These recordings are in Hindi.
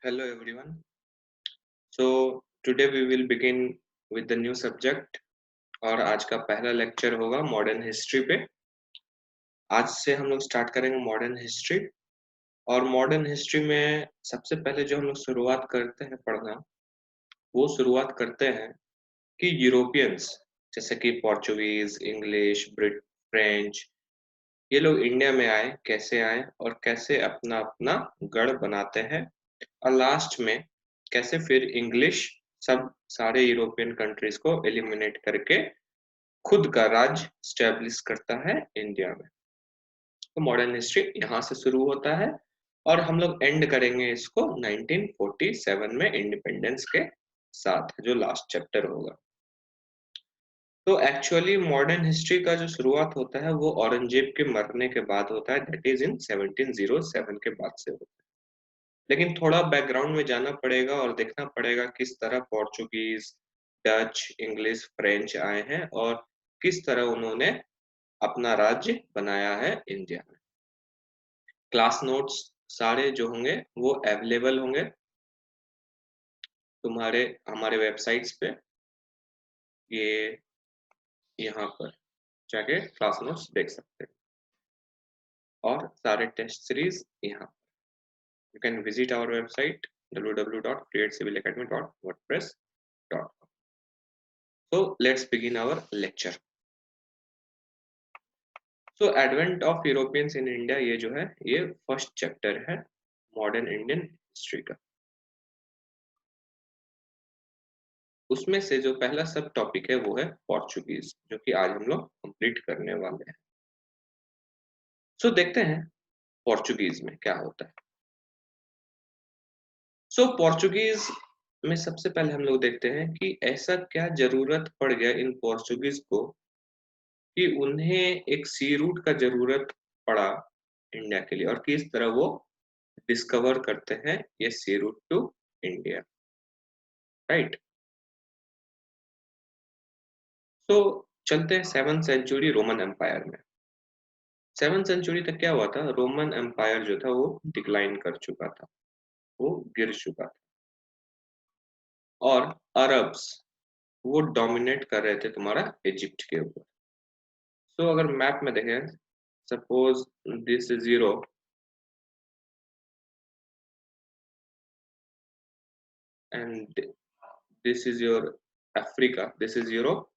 Hello everyone. So today we will begin with the new subject और आज का पहला लेक्चर होगा मॉडर्न हिस्ट्री पे। आज से हम लोग स्टार्ट करेंगे मॉडर्न हिस्ट्री और मॉडर्न हिस्ट्री में सबसे पहले जो हम लोग शुरुआत करते हैं पढ़ना वो शुरुआत करते हैं कि यूरोपियंस जैसे कि पोर्चुगीज, इंग्लिश, ब्रिट, फ्रेंच ये लोग इंडिया में आए, कैसे आए और कैसे अपना अपना गढ़ बनाते हैं और लास्ट में कैसे फिर इंग्लिश सब सारे यूरोपियन कंट्रीज को एलिमिनेट करके खुद का राज्य स्टैब्लिश करता है इंडिया में। तो मॉडर्न हिस्ट्री यहाँ से शुरू होता है और हम लोग एंड करेंगे इसको 1947 में इंडिपेंडेंस के साथ, जो लास्ट चैप्टर होगा। तो एक्चुअली मॉडर्न हिस्ट्री का जो शुरुआत होता है वो औरंगजेब के मरने के बाद होता है, दैट इज इन 1707 के बाद से होता है। लेकिन थोड़ा बैकग्राउंड में जाना पड़ेगा और देखना पड़ेगा किस तरह पोर्चुगीज, डच, इंग्लिश, फ्रेंच आए हैं और किस तरह उन्होंने अपना राज्य बनाया है इंडिया में। क्लास नोट्स सारे जो होंगे वो अवेलेबल होंगे तुम्हारे हमारे वेबसाइट्स पे, ये यहाँ पर जाके क्लास नोट्स देख सकते हैं और सारे टेस्ट सीरीज यहाँ। You can visit our website www.createcivilacademy.wordpress.com. So let's begin our lecture. So advent of Europeans in India ये जो है ये फर्स्ट चैप्टर है मॉडर्न इंडियन हिस्ट्री का। उसमें से जो पहला सब टॉपिक है वो है पोर्चुगीज, जो कि आज हम लोग कंप्लीट करने वाले हैं। सो देखते हैं पोर्चुगीज में क्या होता है। सो पोर्चुगीज में सबसे पहले हम लोग देखते हैं कि ऐसा क्या जरूरत पड़ गया इन पोर्चुगीज को कि उन्हें एक सी रूट का जरूरत पड़ा इंडिया के लिए और किस तरह वो डिस्कवर करते हैं ये सी रूट टू इंडिया, राइट। तो चलते हैं 7th सेंचुरी रोमन एम्पायर में। 7th सेंचुरी तक क्या हुआ था, रोमन एम्पायर जो था वो डिक्लाइन कर चुका था, वो गिर चुका था और अरब्स वो डोमिनेट कर रहे थे तुम्हारा इजिप्ट के ऊपर। तो अगर मैप में देखें, suppose this is Europe and this is your Africa, this is Europe,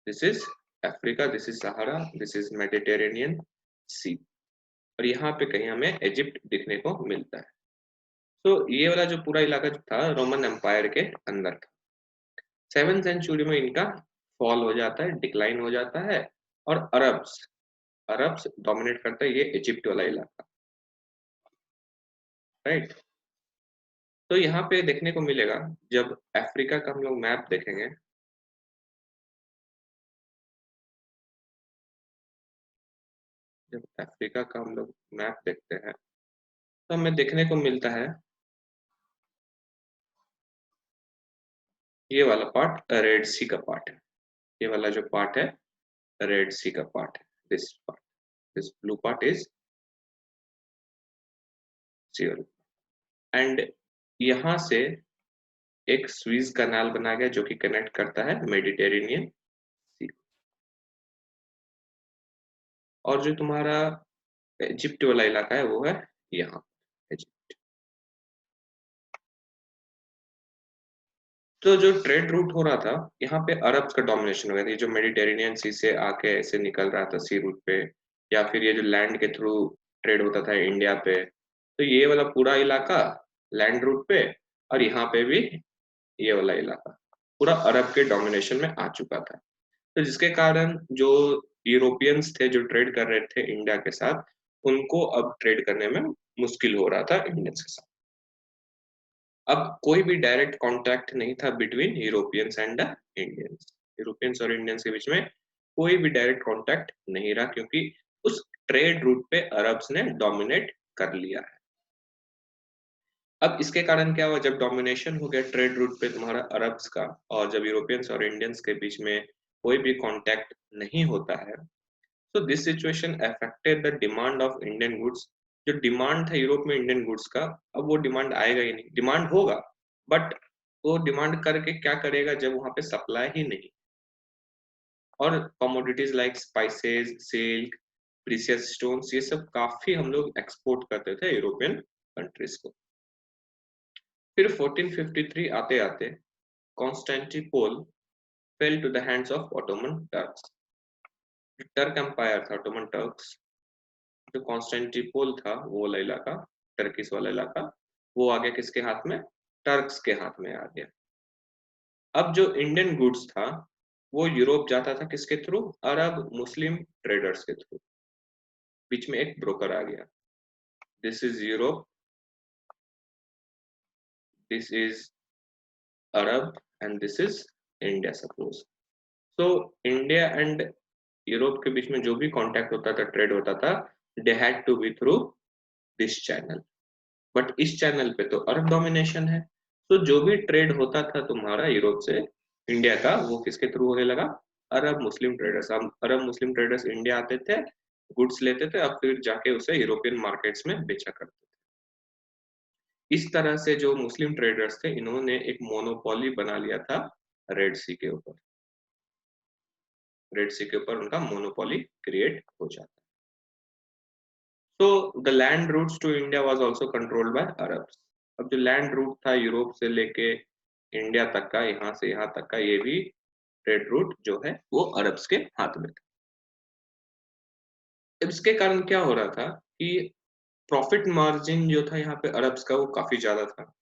this is Africa, this is Sahara, this is Mediterranean sea और यहाँ पे कहीं हमें इजिप्ट दिखने को मिलता है। तो ये वाला जो पूरा इलाका जो था रोमन एम्पायर के अंदर था। 7th सेंचुरी में इनका फॉल हो जाता है, डिक्लाइन हो जाता है और अरब्स अरब्स डोमिनेट करता है ये इजिप्ट वाला इलाका, राइट। तो यहाँ पे देखने को मिलेगा, जब अफ्रीका का हम लोग मैप देखेंगे, जब अफ्रीका का हम लोग मैप देखते हैं तो हमें देखने को मिलता है ये वाला पार्ट रेड सी का पार्ट है। ये वाला जो पार्ट है रेड सी का पार्ट है, this part, this blue part is C and यहाँ से एक स्वीज कैनाल बना गया जो कि कनेक्ट करता है मेडिटेरेनियन सी। और जो तुम्हारा इजिप्ट वाला इलाका है वो है यहाँ इजिप्ट। तो जो ट्रेड रूट हो रहा था यहाँ पे अरब का डोमिनेशन हो गया था, ये जो मेडिटेरेनियन सी से आके ऐसे निकल रहा था सी रूट पे, या फिर ये जो लैंड के थ्रू ट्रेड होता था इंडिया पे, तो ये वाला पूरा इलाका लैंड रूट पे और यहाँ पे भी ये वाला इलाका पूरा अरब के डोमिनेशन में आ चुका था। तो जिसके कारण जो यूरोपियंस थे जो ट्रेड कर रहे थे इंडिया के साथ, उनको अब ट्रेड करने में मुश्किल हो रहा था इंडियंस के साथ। अब कोई भी डायरेक्ट कांटेक्ट नहीं था between Europeans and the Indians. Europeans और इंडियंस के बीच में कोई भी डायरेक्ट कांटेक्ट नहीं रहा क्योंकि उस ट्रेड रूट पे अरब्स ने डोमिनेट कर लिया है। अब इसके कारण क्या हुआ, जब डोमिनेशन हो गया ट्रेड रूट पे तुम्हारा अरब्स का और जब यूरोपियंस और इंडियंस के बीच में कोई भी कांटेक्ट नहीं होता है, so this situation affected the demand of Indian goods जो डिमांड था यूरोप में इंडियन गुड्स का, अब वो डिमांड आएगा ही नहीं। डिमांड होगा बट वो डिमांड करके क्या करेगा जब वहां पे सप्लाई ही नहीं। और commodities like spices, silk, precious stones, ये सब काफी हम लोग एक्सपोर्ट करते थे यूरोपियन कंट्रीज को। फिर 1453 आते आते Constantinople fell to the hands of Ottoman Turks. Turk empire था, ऑटोमन टर्क्स, जो कॉन्स्टेंटिनोपल था वो वाला इलाका, टर्किस वाला इलाका, वो आ गया किसके हाथ में? टर्क्स के हाथ में आ गया। अब जो इंडियन गुड्स था वो यूरोप जाता था किसके थ्रू? अरब मुस्लिम ट्रेडर्स के थ्रू। बीच में एक ब्रोकर आ गया। This is Europe, this is Arab and this is India suppose. तो इंडिया एंड यूरोप के बीच में जो भी कांटेक्ट होता था, ट्रेड होता था, they had to be through this channel. But इस चैनल पे तो अरब डोमिनेशन है, तो जो भी ट्रेड होता था तुम्हारा यूरोप से इंडिया का, वो किसके थ्रू होने लगा? अरब मुस्लिम ट्रेडर्स। हम अरब मुस्लिम ट्रेडर्स इंडिया आते थे, गुड्स लेते थे, अब फिर जाके उसे यूरोपियन मार्केट्स में बेचा करते थे। इस तरह से जो मुस्लिम ट्रेडर्स थे, इन्होंने एक मोनोपोली बना लिया था रेड सी के ऊपर। रेड सी के ऊपर उनका मोनोपोली क्रिएट हो जाता है। So the land routes to India was also controlled by Arabs. अब जो लैंड रूट था यूरोप से लेके इंडिया तक का, यहाँ से यहाँ तक का, ये भी ट्रेड रूट जो है वो अरब्स के हाथ में था। इसके कारण क्या हो रहा था कि प्रॉफिट मार्जिन जो था यहाँ पे अरब्स का वो काफी ज्यादा था।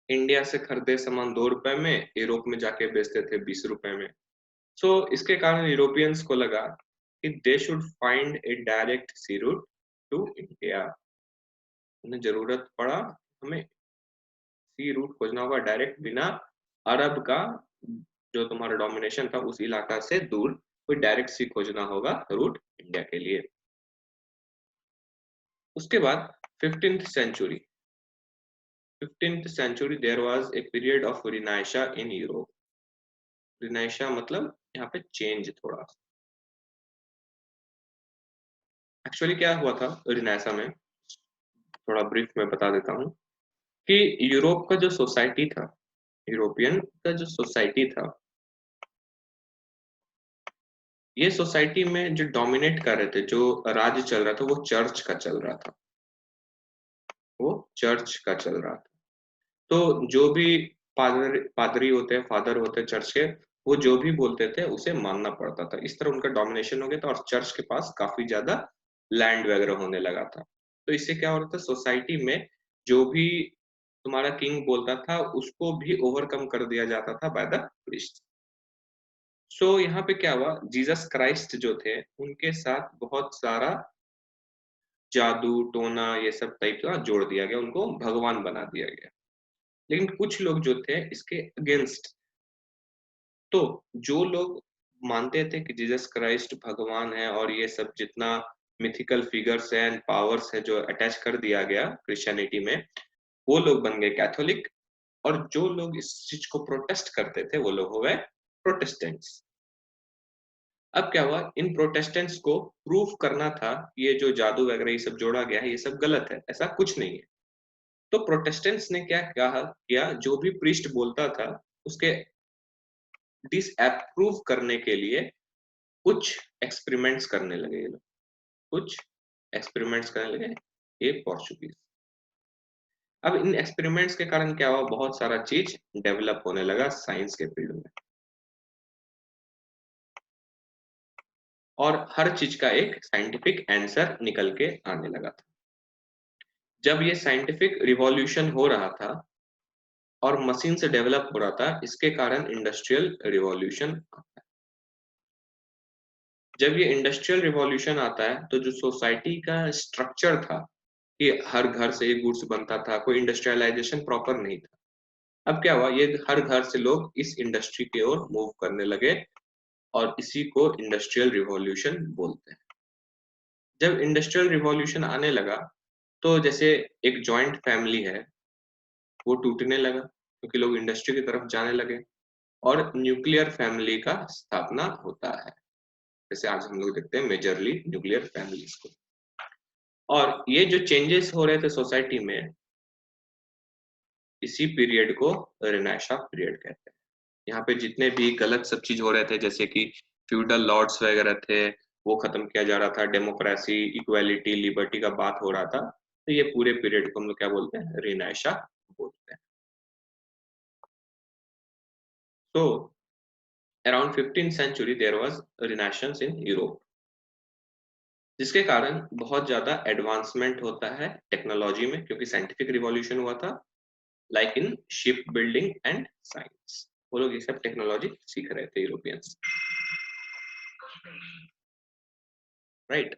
इंडिया से खरीदे सामान 2 रुपए में, यूरोप में जाके बेचते थे 20 रुपए में। सो इसके कारण यूरोपियंस को लगा कि they should find a direct sea route to India. उन्हें जरूरत पड़ा, हमें सी रूट खोजना होगा डायरेक्ट, बिना अरब का जो तुम्हारा डोमिनेशन था उस इलाका से दूर, कोई डायरेक्ट सी खोजना होगा रूट इंडिया के लिए। उसके बाद 15th century, 15th century there was a period of renaissance in Europe. Renaissance मतलब यहाँ पे चेंज थोड़ा। एक्चुअली क्या हुआ था रिनाइशा में, थोड़ा ब्रीफ में बता देता हूँ कि यूरोप का जो सोसाइटी था, यूरोपियन का जो सोसाइटी था, ये सोसाइटी में जो डोमिनेट कर रहे थे, जो राज्य चल रहा था, वो चर्च का चल रहा था। वो चर्च का चल रहा था। तो जो भी पादरी होते हैं, फादर होते हैं चर्च के, वो जो भी बोलते थे उसे मानना पड़ता था। इस तरह उनका डोमिनेशन हो गया था और चर्च के पास काफी ज्यादा लैंड वगैरह होने लगा था। तो इससे क्या हो रहा था, सोसाइटी में जो भी तुम्हारा किंग बोलता था उसको भी ओवरकम कर दिया जाता था बाय द प्रीस्ट। सो यहाँ पे क्या हुआ, जीसस क्राइस्ट जो थे उनके साथ बहुत सारा जादू टोना ये सब टाइप का जोड़ दिया गया, उनको भगवान बना दिया गया। लेकिन कुछ लोग जो थे इसके अगेंस्ट, तो जो लोग मानते थे कि जीसस क्राइस्ट भगवान है और ये सब जितना मिथिकल फिगर्स एंड पावर्स है जो अटैच कर दिया गया क्रिश्चियनिटी में, वो लोग बन गए कैथोलिक। और जो लोग इस चीज को प्रोटेस्ट करते थे वो लोग हो गए प्रोटेस्टेंट्स। अब क्या हुआ, इन प्रोटेस्टेंट्स को प्रूफ करना था ये जो जादू वगैरह ये सब जोड़ा गया है ये सब गलत है, ऐसा कुछ नहीं है। तो प्रोटेस्टेंट्स ने क्या कहा किया, जो भी प्रीस्ट बोलता था उसके डिसअप्रूव करने के लिए कुछ एक्सपेरिमेंट्स करने लगे ये लोग, कुछ एक्सपेरिमेंट्स करने लगे ये पोर्चुगीज। अब इन एक्सपेरिमेंट्स के कारण क्या हुआ, बहुत सारा चीज डेवलप होने लगा साइंस के फील्ड में, और हर चीज का एक साइंटिफिक आंसर निकल के आने लगा था। जब ये साइंटिफिक रिवॉल्यूशन हो रहा था और मशीन से डेवलप हो रहा था, इसके कारण इंडस्ट्रियल रिवॉल्यूशन आता है। जब ये इंडस्ट्रियल रिवॉल्यूशन आता है तो जो सोसाइटी का स्ट्रक्चर था कि हर घर से ये गुड्स बनता था, कोई इंडस्ट्रियलाइजेशन प्रॉपर नहीं था। अब क्या हुआ, ये हर घर से लोग इस इंडस्ट्री की ओर मूव करने लगे और इसी को इंडस्ट्रियल रिवॉल्यूशन बोलते हैं। जब इंडस्ट्रियल रिवॉल्यूशन आने लगा तो जैसे एक जॉइंट फैमिली है वो टूटने लगा क्योंकि लोग इंडस्ट्री की तरफ जाने लगे, और न्यूक्लियर फैमिली का स्थापना होता है। जैसे आज हम लोग देखते हैं मेजरली न्यूक्लियर फैमिलीज को। और ये जो चेंजेस हो रहे थे सोसाइटी में, इसी पीरियड को रेनेसां पीरियड कहते हैं। यहाँ पे जितने भी गलत सब चीज हो रहे थे, जैसे कि फ्यूडल लॉर्ड्स वगैरह थे, वो खत्म किया जा रहा था, डेमोक्रेसी, इक्वालिटी, लिबर्टी का बात हो रहा था, तो ये पूरे पीरियड को हम लोग क्या बोलते हैं, रेनेसां बोलते हैं। तो around 15th century there was renaissance in Europe, जिसके कारण बहुत ज्यादा एडवांसमेंट होता है टेक्नोलॉजी में, क्योंकि साइंटिफिक रिवॉल्यूशन हुआ था, like in ship building and science. वो लोग ये सब टेक्नोलॉजी सीख रहे थे, यूरोपियंस, राइट।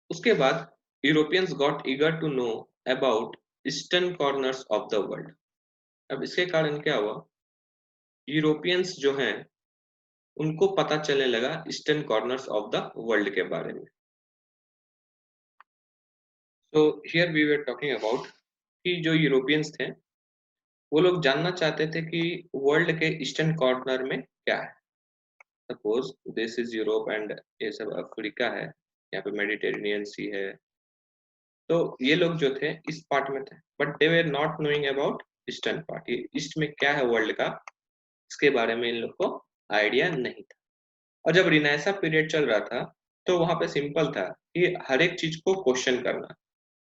उसके बाद Europeans got eager to know about eastern corners of the world. अब इसके कारण क्या हुआ, यूरोपियंस जो हैं उनको पता चलने लगा eastern corners of the world के बारे में। So here we were talking about कि जो यूरोपियंस थे वो लोग जानना चाहते थे कि वर्ल्ड के ईस्टर्न कॉर्नर में क्या है। Suppose this is Europe and ये सब अफ्रीका है, यहाँ पे मेडिटेरेनियन सी है, तो ये लोग जो थे इस पार्ट में थे, but they were not knowing about eastern part, ये ईस्ट में क्या है वर्ल्ड का, इसके बारे में इन लोग को आइडिया नहीं था। और जब रिनेसां पीरियड चल रहा था तो वहां पे सिंपल था कि हर एक चीज को क्वेश्चन करना,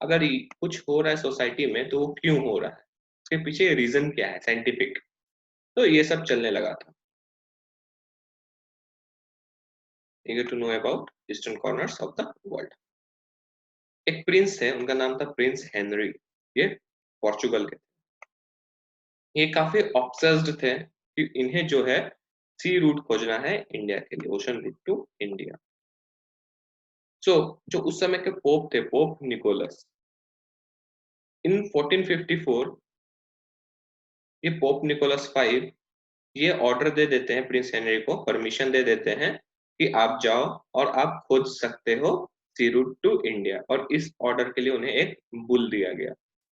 अगर कुछ हो रहा है सोसाइटी में तो वो क्यों हो रहा है, उसके पीछे रीजन क्या है साइंटिफिक, तो ये सब चलने लगा था। eager to know about eastern corners of the world। एक प्रिंस थे, उनका नाम था प्रिंस हेनरी, ये पोर्चुगल के। ये काफी ऑब्सेस्ड थे कि इन्हें जो है सी रूट खोजना है इंडिया के लिए, ओशन रूट टू इंडिया। सो जो उस समय के पोप थे, पोप निकोलस, इन 1454 ये पोप निकोलस 5 ये ऑर्डर दे देते हैं, प्रिंस हेनरी को परमिशन दे देते हैं कि आप जाओ और आप खोज सकते हो सी रूट टू इंडिया। और इस ऑर्डर के लिए उन्हें एक बुल दिया गया,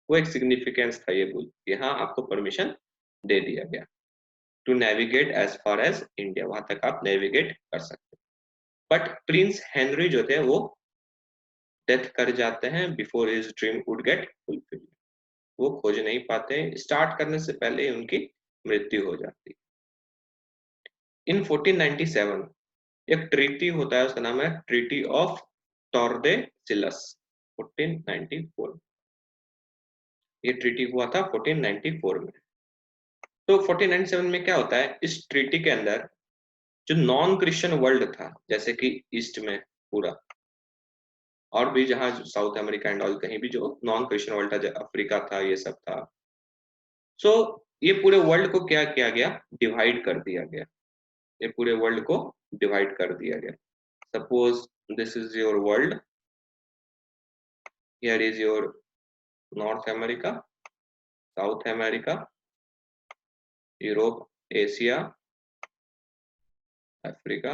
वो एक सिग्निफिकेंस था ये बुल, यहाँ आपको परमिशन दे दिया गया to navigate as far as India, वहां तक आप नेविगेट कर सकते। बट प्रिंस हेनरी जो थे वो डेथ कर जाते हैं before his dream would get fulfilled, वो खोज नहीं पाते, स्टार्ट करने से पहले ही उनकी मृत्यु हो जाती। इन 1497 एक ट्रीटी होता है, उसका नाम है ट्रीटी ऑफ टॉर्देसिलस, 1494, ये ट्रीटी हुआ था 1494 में। तो 1497 में क्या होता है, इस ट्रीटी के अंदर जो नॉन क्रिश्चियन वर्ल्ड था, जैसे कि ईस्ट में पूरा, और भी जहां साउथ अमेरिका एंड ऑल, कहीं भी जो नॉन क्रिश्चियन वर्ल्ड था, अफ्रीका था, ये सब था, सो ये पूरे वर्ल्ड को क्या किया गया, डिवाइड कर दिया गया, ये पूरे वर्ल्ड को डिवाइड कर दिया गया। Suppose this is your world, here is your North America, South America, Europe, Asia, Africa,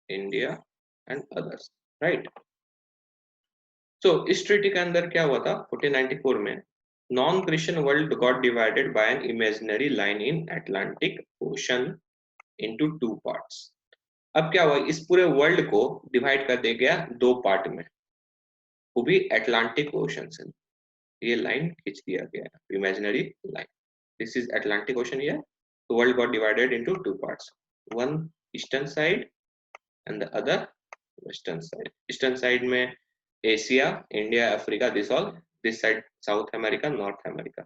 India and others, right. So इस ट्रीटी के अंदर क्या हुआ था 1494 में, non Christian world got divided by an imaginary line in Atlantic ocean into two parts. अब क्या हुआ, इस पूरे वर्ल्ड को डिवाइड कर दिया गया दो पार्ट में, वो भी अटलांटिक ओशन से, ये लाइन खींच दिया गया, imaginary line, this is Atlantic ocean here, the world got divided into two parts, one eastern side and the other western side। eastern side में Asia, India, Africa, this all, this side South America, North America,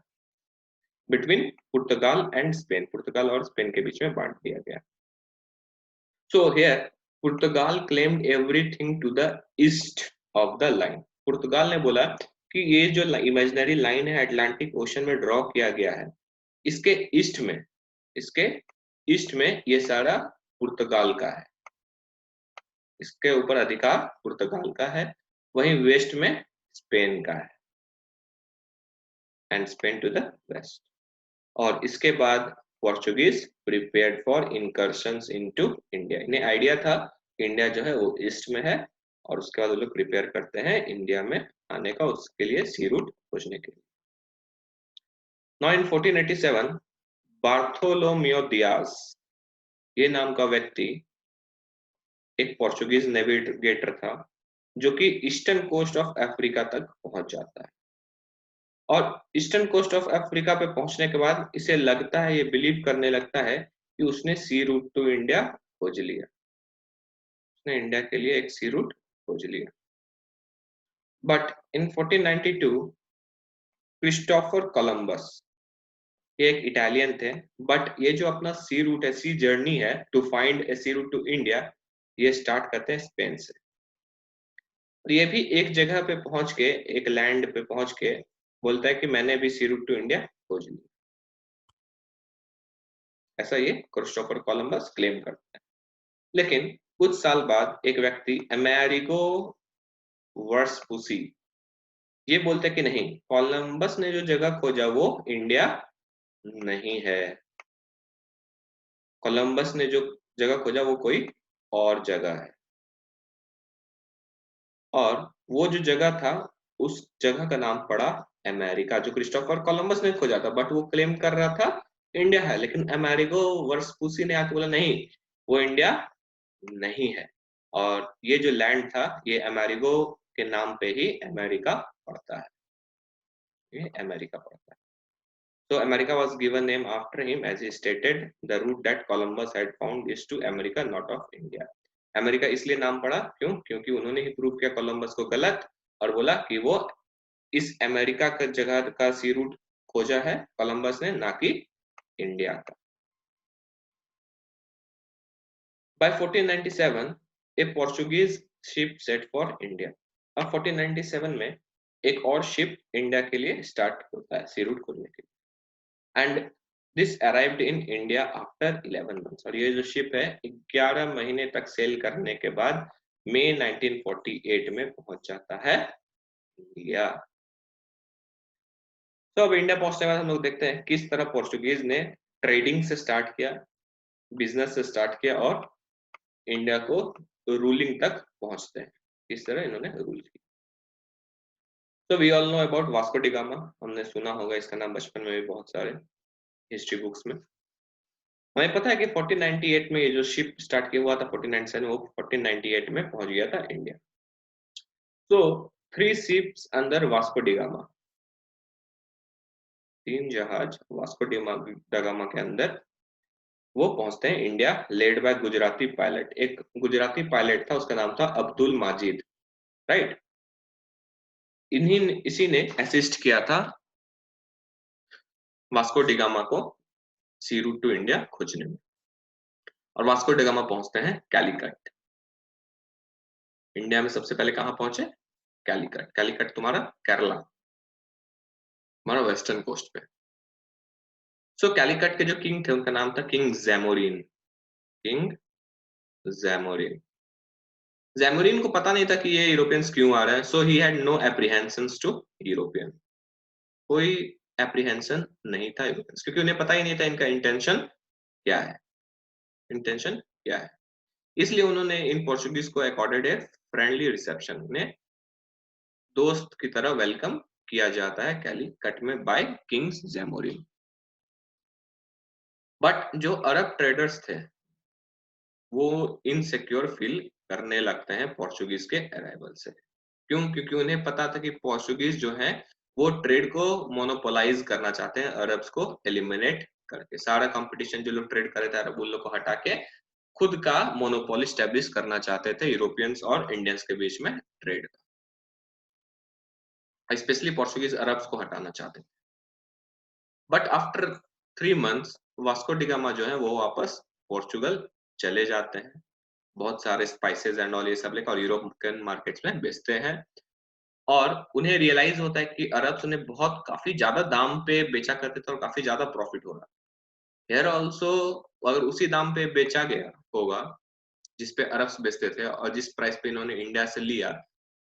between Portugal and Spain, Portugal और स्पेन के बीच में बांट दिया गया। So here Portugal claimed everything to the east of the line, Portugal ने बोला कि ये जो इमेजिनरी लाइन है अटलांटिक ओशन में ड्रॉ किया गया है, इसके ईस्ट में, इसके ईस्ट में ये सारा पुर्तगाल का है, इसके ऊपर अधिकार पुर्तगाल का है, वहीं वेस्ट में स्पेन का है, and Spain to the west. और इसके बाद Portuguese prepared for incursions into India, इन्हें आइडिया था इंडिया जो है वो ईस्ट में है, और उसके बाद वो लोग प्रिपेयर करते हैं इंडिया में आने का, उसके लिए सी रूट खोजने के लिए। नाउ इन 1487 बार्थोलोमियो दियाज, ये नाम का व्यक्ति एक पोर्चुगीज नेविगेटर था, जो कि ईस्टर्न कोस्ट ऑफ अफ्रीका तक पहुंच जाता है। और ईस्टर्न कोस्ट ऑफ अफ्रीका पे पहुंचने के बाद इसे लगता है, ये बिलीव करने लगता है कि उसने सी रूट टू इंडिया खोज लिया, उसने इंडिया के लिए एक सी रूट खोज लिया। बट इन 1492 क्रिस्टोफर कोलंबस, ये एक इटालियन थे, बट ये जो अपना सी रूट है, सी जर्नी है to find a sea route to India, ये स्टार्ट करते हैं स्पेन से। और ये भी एक जगह पे पहुंच के, एक लैंड पे पहुंच के बोलता है कि मैंने भी सी रूट टू इंडिया खोज लिया। ऐसा ये क्रिस्टोफर कोलंबस क्लेम करता है। लेकिन कुछ साल बाद एक व्यक्ति अमेरिगो वर्सपुसी ये बोलते हैं कि नहीं, कोलंबस ने जो जगह खोजा वो इंडिया नहीं है, कोलंबस ने जो जगह खोजा वो कोई और जगह है। और वो जो जगह था, उस जगह का नाम पड़ा अमेरिका, जो क्रिस्टोफर कोलंबस ने खोजा था, बट वो क्लेम कर रहा था इंडिया है। लेकिन अमेरिगो वर्सपुसी ने आके बोला नहीं, वो इंडिया नहीं है। और ये जो लैंड था, ये अमेरिगो के नाम पे ही अमेरिका पड़ता है, ये अमेरिका पड़ता है। So America was given name after him as he stated the route that Columbus had found is to America, not of India. America इसलिए नाम पड़ा क्यों? क्योंकि उन्होंने ही प्रूव किया कोलंबस को गलत, और बोला कि वो इस अमेरिका का जगह का सी रूट खोजा है कोलंबस ने, ना कि इंडिया का। By 1497 a Portuguese ship set for India. अब 1497 में एक और शिप इंडिया के लिए स्टार्ट होता है सी रूट खोजने के लिए। And this arrived in India after 11 months. और ये जो शिप है 11 महीने तक सेल करने के बाद मई 1948 में पहुंच जाता है इंडिया। तो अब इंडिया पहुंचने के बाद हम लोग देखते हैं किस तरह पोर्चुगीज ने ट्रेडिंग से स्टार्ट किया, बिजनेस से स्टार्ट किया, और इंडिया को रूलिंग तक पहुंचते हैं, किस तरह इन्होंने रूल किया। तो we all know about Vasco da Gama, हमने सुना होगा इसका नाम बचपन में भी बहुत सारे हिस्ट्री बुक्स में। हमें पता है कि 1498 में ये जो शिप स्टार्ट किया हुआ था 1497, वो 1498 में पहुंच गया था इंडिया। तो 3 शिप्स अंदर वास्को डी गामा, 3 जहाज वास्को डी गामा के अंदर वो पहुंचते हैं India, led by Gujarati pilot. एक गुजराती पायलट था, उसका नाम था अब्दुल माजिद, राइट। इन्हीं इसी ने असिस्ट किया था वास्को डी गामा को सी रूट टू इंडिया खोजने में। और वास्को डी गामा पहुंचते हैं कैलीकट। इंडिया में सबसे पहले कहां पहुंचे? कैलीकट। कैलीकट तुम्हारा केरला, हमारा वेस्टर्न कोस्ट पे। सो कैलीकट के जो किंग थे उनका नाम था किंग जैमोरिन। किंग जैमोरिन। जैमोरिन को पता नहीं था कि ये यूरोपियंस क्यों आ रहे हैं, so he had no apprehensions to European. कोई एप्रीहेंशन नहीं था यूरोपियंस, क्योंकि उन्हें पता ही नहीं था इनका इंटेंशन क्या है, इंटेंशन क्या है। इसलिए उन्होंने इन पोर्चुगीज को अकॉर्डेड ए फ्रेंडली रिसेप्शन, उन्हें दोस्त की तरह वेलकम किया जाता है कैलीकट में बाय किंग्स जैमोरिन। बट जो अरब ट्रेडर्स थे वो इनसिक्योर फील करने लगते हैं पोर्चुगीज के अराइवल से। क्यों? क्योंकि उन्हें पता था कि पोर्चुगीज जो हैं वो ट्रेड को मोनोपोलाइज करना चाहते हैं, अरब्स को एलिमिनेट करके। सारा कंपटीशन जो लोग ट्रेड कर रहे थे अरब, उन लोग को हटा के खुद का मोनोपोली स्टैब्लिश करना चाहते थे यूरोपियंस और इंडियंस के बीच में ट्रेड का। स्पेशली पोर्चुगीज अरब्स को हटाना चाहते थे। But after 3 months Vasco da Gama जो है वो वापस पोर्चुगल चले जाते हैं, बहुत सारे स्पाइसेस एंड ऑल ये सब लेकर, और यूरोपियन मार्केट्स में बेचते हैं। और उन्हें रियलाइज होता है कि अरब्स उन्हें बहुत काफी ज्यादा दाम पे बेचा करते थे और काफी ज्यादा प्रॉफिट हो रहा है। हेयर ऑल्सो अगर उसी दाम पे बेचा गया होगा जिस पे अरब्स बेचते थे और जिस प्राइस पे इन्होंने इंडिया से लिया,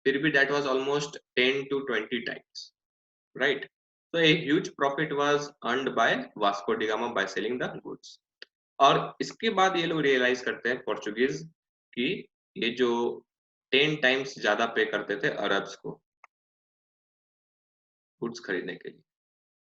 फिर भी that was almost 10 to 20 times, right. So a huge profit was earned by Vasco da Gama by selling the goods. और इसके बाद ये लोग रियलाइज करते हैं पोर्चुगीज कि ये जो 10 टाइम्स ज्यादा पे करते थे अरब्स को गुड्स खरीदने के लिए।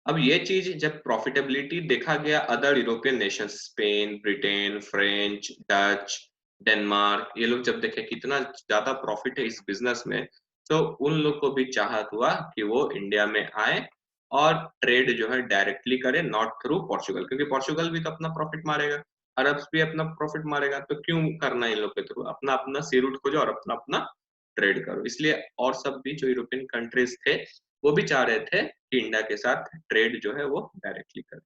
अब ये चीज जब प्रॉफिटेबिलिटी देखा गया other European Nations, Spain, Britain, French, Dutch, Denmark, ये लोग जब देखे कितना ज्यादा प्रॉफिट है इस बिजनेस में, तो उन लोग को भी चाहत हुआ कि वो इंडिया में आए और ट्रेड जो है डायरेक्टली करे, नॉट थ्रू पोर्चुगल, क्योंकि पोर्चुगल भी तो अपना प्रॉफिट मारेगा, अरब्स भी अपना प्रॉफिट मारेगा, तो क्यों करना इन लोग के थ्रू, अपना अपना सी रूट खोजो और अपना अपना ट्रेड करो। इसलिए और सब भी जो यूरोपियन कंट्रीज थे वो भी चाह रहे थे कि इंडिया के साथ ट्रेड जो है वो डायरेक्टली करे।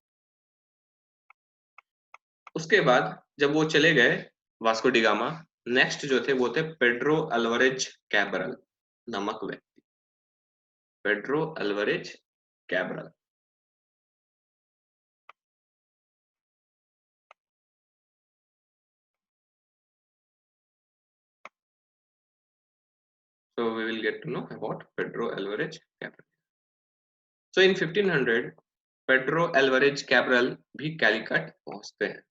उसके बाद जब वो चले गए वास्को डिगामा, नेक्स्ट जो थे वो थे पेड्रो अल्वारेज कैब्रल नामक व्यक्ति, Pedro Alvarez Cabral. So we will get to know about Pedro Alvarez Cabral. So in 1500 Pedro Alvarez Cabral भी कैलिकट पहुंचते हैं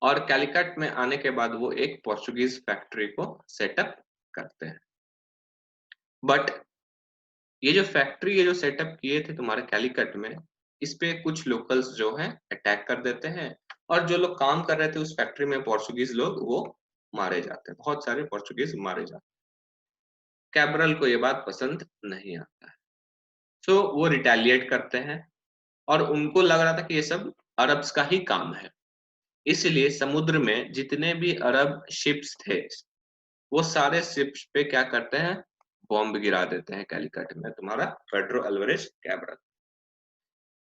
और कैलिकट में आने के बाद वो एक पोर्चुगीज फैक्ट्री को सेटअप करते हैं। बट ये जो फैक्ट्री ये जो सेटअप किए थे तुम्हारे कैलिकट में, इस पे कुछ लोकल्स जो हैं अटैक कर देते हैं और जो लोग काम कर रहे थे उस फैक्ट्री में पोर्चुगीज लोग वो मारे जाते हैं, बहुत सारे पोर्चुगीज मारे जाते हैं। कैब्रल को ये बात पसंद नहीं आता है, सो वो रिटेलिएट करते हैं और उनको लग रहा था कि ये सब अरब्स का ही काम है, इसलिए समुद्र में जितने भी अरब शिप्स थे वो सारे शिप्स पे क्या करते हैं, बॉम्ब गिरा देते हैं कैलिकट में तुम्हारा पेड्रो अल्वारेज कैब्रल।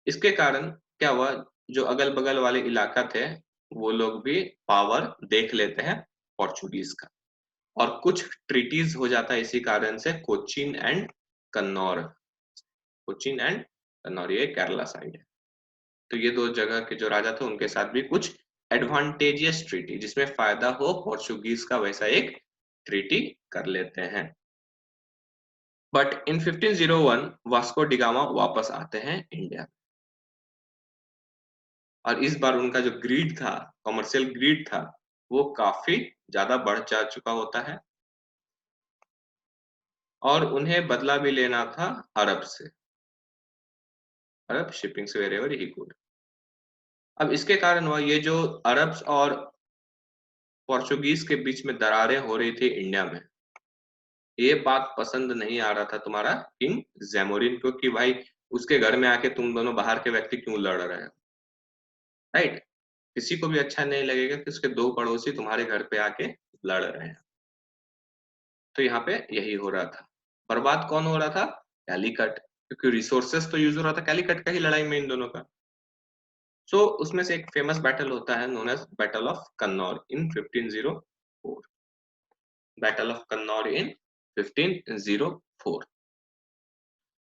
इसके कारण क्या हुआ, जो अगल बगल वाले इलाका थे वो लोग भी पावर देख लेते हैं पोर्चुगीज का, और कुछ ट्रीटीज हो जाता है इसी कारण से कोचीन एंड कन्नौर, कोचीन एंड कन्नौर ये केरला साइड है, तो ये दो जगह के जो राजा थे उनके साथ भी कुछ एडवांटेजियस ट्रीटी जिसमें फायदा हो पोर्चुगीज का वैसा एक ट्रीटी कर लेते हैं। बट इन 1501 वास्को डिगामा वापस आते हैं इंडिया, और इस बार उनका जो ग्रीड था, कमर्शियल ग्रीड था, वो काफी ज्यादा बढ़ जा चुका होता है और उन्हें बदला भी लेना था अरब से, अरब शिपिंग से वेरेवर ही कुड। अब इसके कारण हुआ ये जो अरब्स और पोर्चुगीज के बीच में दरारें हो रही थी इंडिया में, ये बात पसंद नहीं आ रहा था तुम्हारा किंग जैमोरिन को कि भाई उसके घर में आके तुम दोनों बाहर के व्यक्ति क्यों लड़ रहे हो, राइट। किसी को भी अच्छा नहीं लगेगा कि उसके दो पड़ोसी तुम्हारे घर पे आके लड़ रहे हैं। तो यहाँ पे यही हो रहा था, बर्बाद कौन हो रहा था, कैलिकट, क्योंकि रिसोर्सेस तो यूज हो रहा था कैलिकट का ही लड़ाई में इन दोनों का। सो उसमें से एक फेमस बैटल होता है known as battle of Cannanore in 1504, battle of Cannanore in 1504।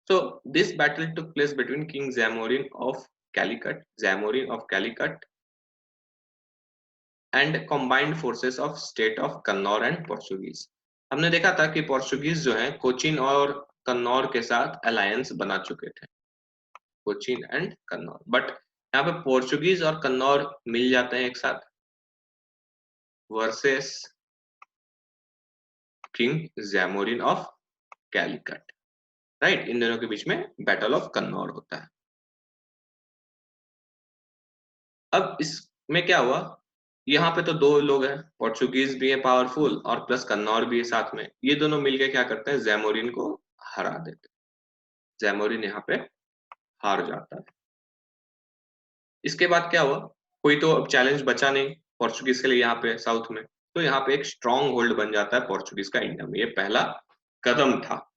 So this battle took place between King Zamorin of Calicut and combined forces of state of Kannauр and Portuguese। हमने देखा था कि पोर्चुगीज जो हैं कोचीन और कन्नौर के साथ अलायंस बना चुके थे, कोचीन एंड कन्नौर, बट यहाँ पे पोर्चुगीज और कन्नौर मिल जाते हैं एक साथ versus king Zamorin of Calicut, right. इन दोनों के बीच में बैटल ऑफ कन्नौर होता है। अब इसमें क्या हुआ, यहाँ पे तो दो लोग हैं, पोर्चुगीज भी है पावरफुल और प्लस कन्नौर भी है साथ में, ये दोनों मिलके क्या करते हैं, जैमोरिन को हरा देते हैं, जैमोरिन यहाँ पे हार जाता है। इसके बाद क्या हुआ, कोई तो अब चैलेंज बचा नहीं पोर्चुगीज के लिए यहाँ पे साउथ में, तो यहाँ पे एक स्ट्रॉन्ग होल्ड बन जाता है पोर्चुगीज का इंडिया में, ये पहला कदम था।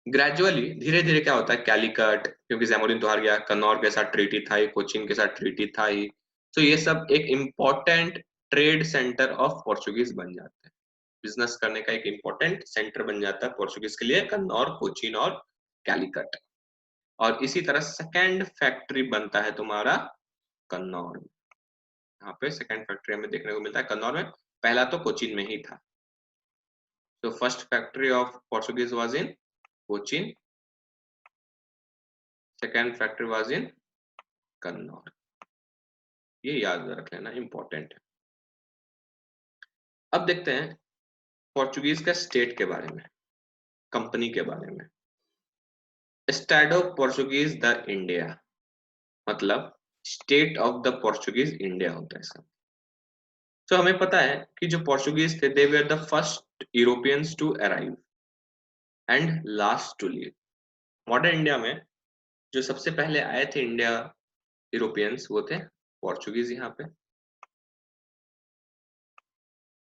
ग्रेजुअली धीरे धीरे क्या होता है, कैलिकट क्योंकि जैमोरिन तो हार गया, कन्नौर के साथ ट्रीटी था ही, कोचीन के साथ ट्रीटी था ही, तो ये सब एक important trade centre of Portuguese बन जाते हैं, बिजनेस करने का एक इम्पोर्टेंट सेंटर बन जाता है पोर्चुगीज के लिए कन्नौर, कोचीन और कैलिकट। और इसी तरह सेकेंड फैक्ट्री बनता है तुम्हारा कन्नौर में, यहाँ पे सेकेंड फैक्ट्री हमें देखने को मिलता है कन्नौर में, पहला तो कोचीन में ही था। तो first factory of Portuguese was in Cochin, second factory was in Cannanore, ये याद रख लेना, इंपॉर्टेंट है। अब देखते हैं पोर्चुगीज का स्टेट के बारे में, कंपनी के बारे में। स्टैडो पोर्चुगीज द इंडिया, मतलब state of the Portuguese India होता है इसका। तो हमें पता है कि जो पोर्चुगीज थे they were the first Europeans to arrive and last to leave. Modern India में जो सबसे पहले आए थे इंडिया यूरोपियंस वो थे पोर्चुगीज। यहाँ पे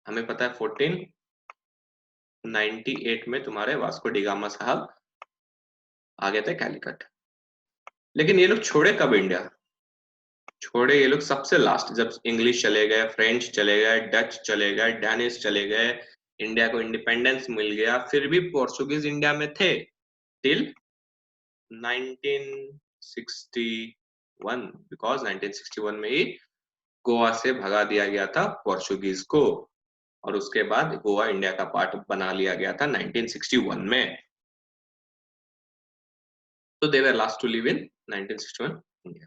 हमें पता है 1498 में तुम्हारे वास्को डिगामा साहब आ गए थे कैलिकट। लेकिन ये लोग छोड़े कब इंडिया? छोड़े ये लोग सबसे लास्ट, जब इंग्लिश चले गए, फ्रेंच चले गए, डच चले गए, डैनिश चले गए, इंडिया को इंडिपेंडेंस मिल गया, फिर भी पोर्चुगीज इंडिया में थे टिल 1961, बिकॉज 1961 में ही गोवा से भगा दिया गया था पोर्चुगीज को, और उसके बाद गोवा इंडिया का पार्ट बना लिया गया था 1961 में। तो they were last to live in 1961 India.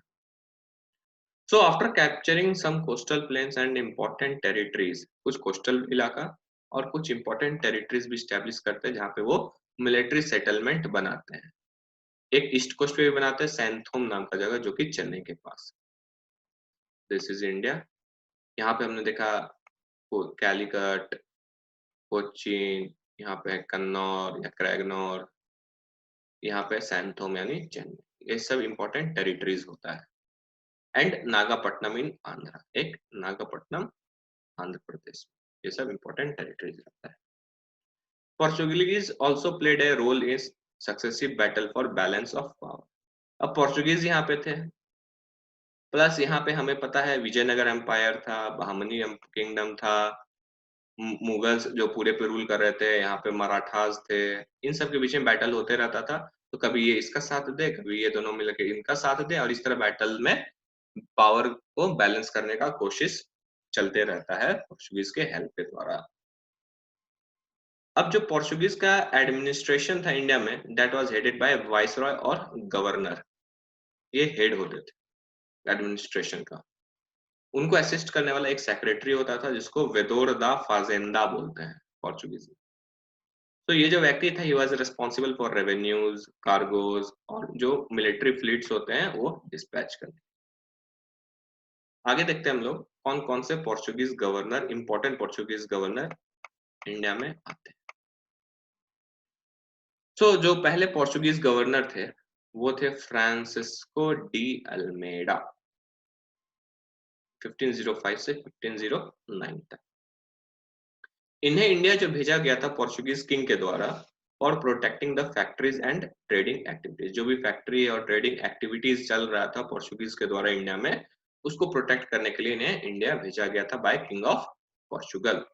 So after capturing some coastal plains and important territories, कुछ कोस्टल इलाका और कुछ important territories भी establish करते हैं जहाँ पे वो मिलिट्री सेटलमेंट बनाते हैं। एक ईस्ट कोस्ट पे भी बनाते हैं, सैंथोम नाम का जगह जो कि चेन्नई के पास। This is India. यहाँ पे हमने देखा कैलिकट, कोचीन, यहाँ पे कन्नौर या क्रैगनौर, यहाँ पे सैंथोम यानी चेन्नई, ये सब इंपॉर्टेंट टेरिटरीज होता है। एंड नागापट्टनम इन आंध्रा, एक नागापट्टनम आंध्र प्रदेश, ये सब इंपॉर्टेंट टेरिटरीज रहता है। Portuguese also played a role in successive battle for balance of power. अब पोर्चुगीज यहाँ पे थे, प्लस यहाँ पे हमें पता है विजयनगर एम्पायर था, बहमनी किंगडम था, मुगल्स जो पूरे पे रूल कर रहे थे, यहाँ पे मराठास थे, इन सब के बीच में बैटल होते रहता था। तो कभी ये इसका साथ दे, कभी ये दोनों मिलकर इनका साथ दे, और इस तरह बैटल में पावर को बैलेंस करने का कोशिश चलते रहता है पोर्चुगीज के हेल्प के द्वारा। अब जो पोर्चुगीज का एडमिनिस्ट्रेशन था इंडिया में, that was headed by viceroy और गवर्नर, ये हेड होते थे एडमिनिस्ट्रेशन का। उनको असिस्ट करने वाला एक सेक्रेटरी होता था जिसको वेदोर दा फाजेंदा बोलते हैं पोर्चुगीज में। तो ये जो व्यक्ति था, he was responsible for revenues, cargoes, और जो मिलिट्री फ्लीट्स होते हैं वो डिस्पैच करने। आगे देखते हैं हम लोग कौन कौन से Portuguese governor, important Portuguese governor India में आते हैं। तो जो पहले पोर्चुगीज गवर्नर थे वो थे फ्रांसिस्को डी अल्मेडा, 1505 से 1509 तक। इन्हें इंडिया जो भेजा गया था पोर्चुगीज किंग के द्वारा for protecting the factories and trading activities, जो भी फैक्ट्री और ट्रेडिंग एक्टिविटीज चल रहा था पोर्चुगीज के द्वारा इंडिया में, उसको प्रोटेक्ट करने के लिए इन्हें इंडिया भेजा गया था बाय किंग ऑफ पोर्चुगल।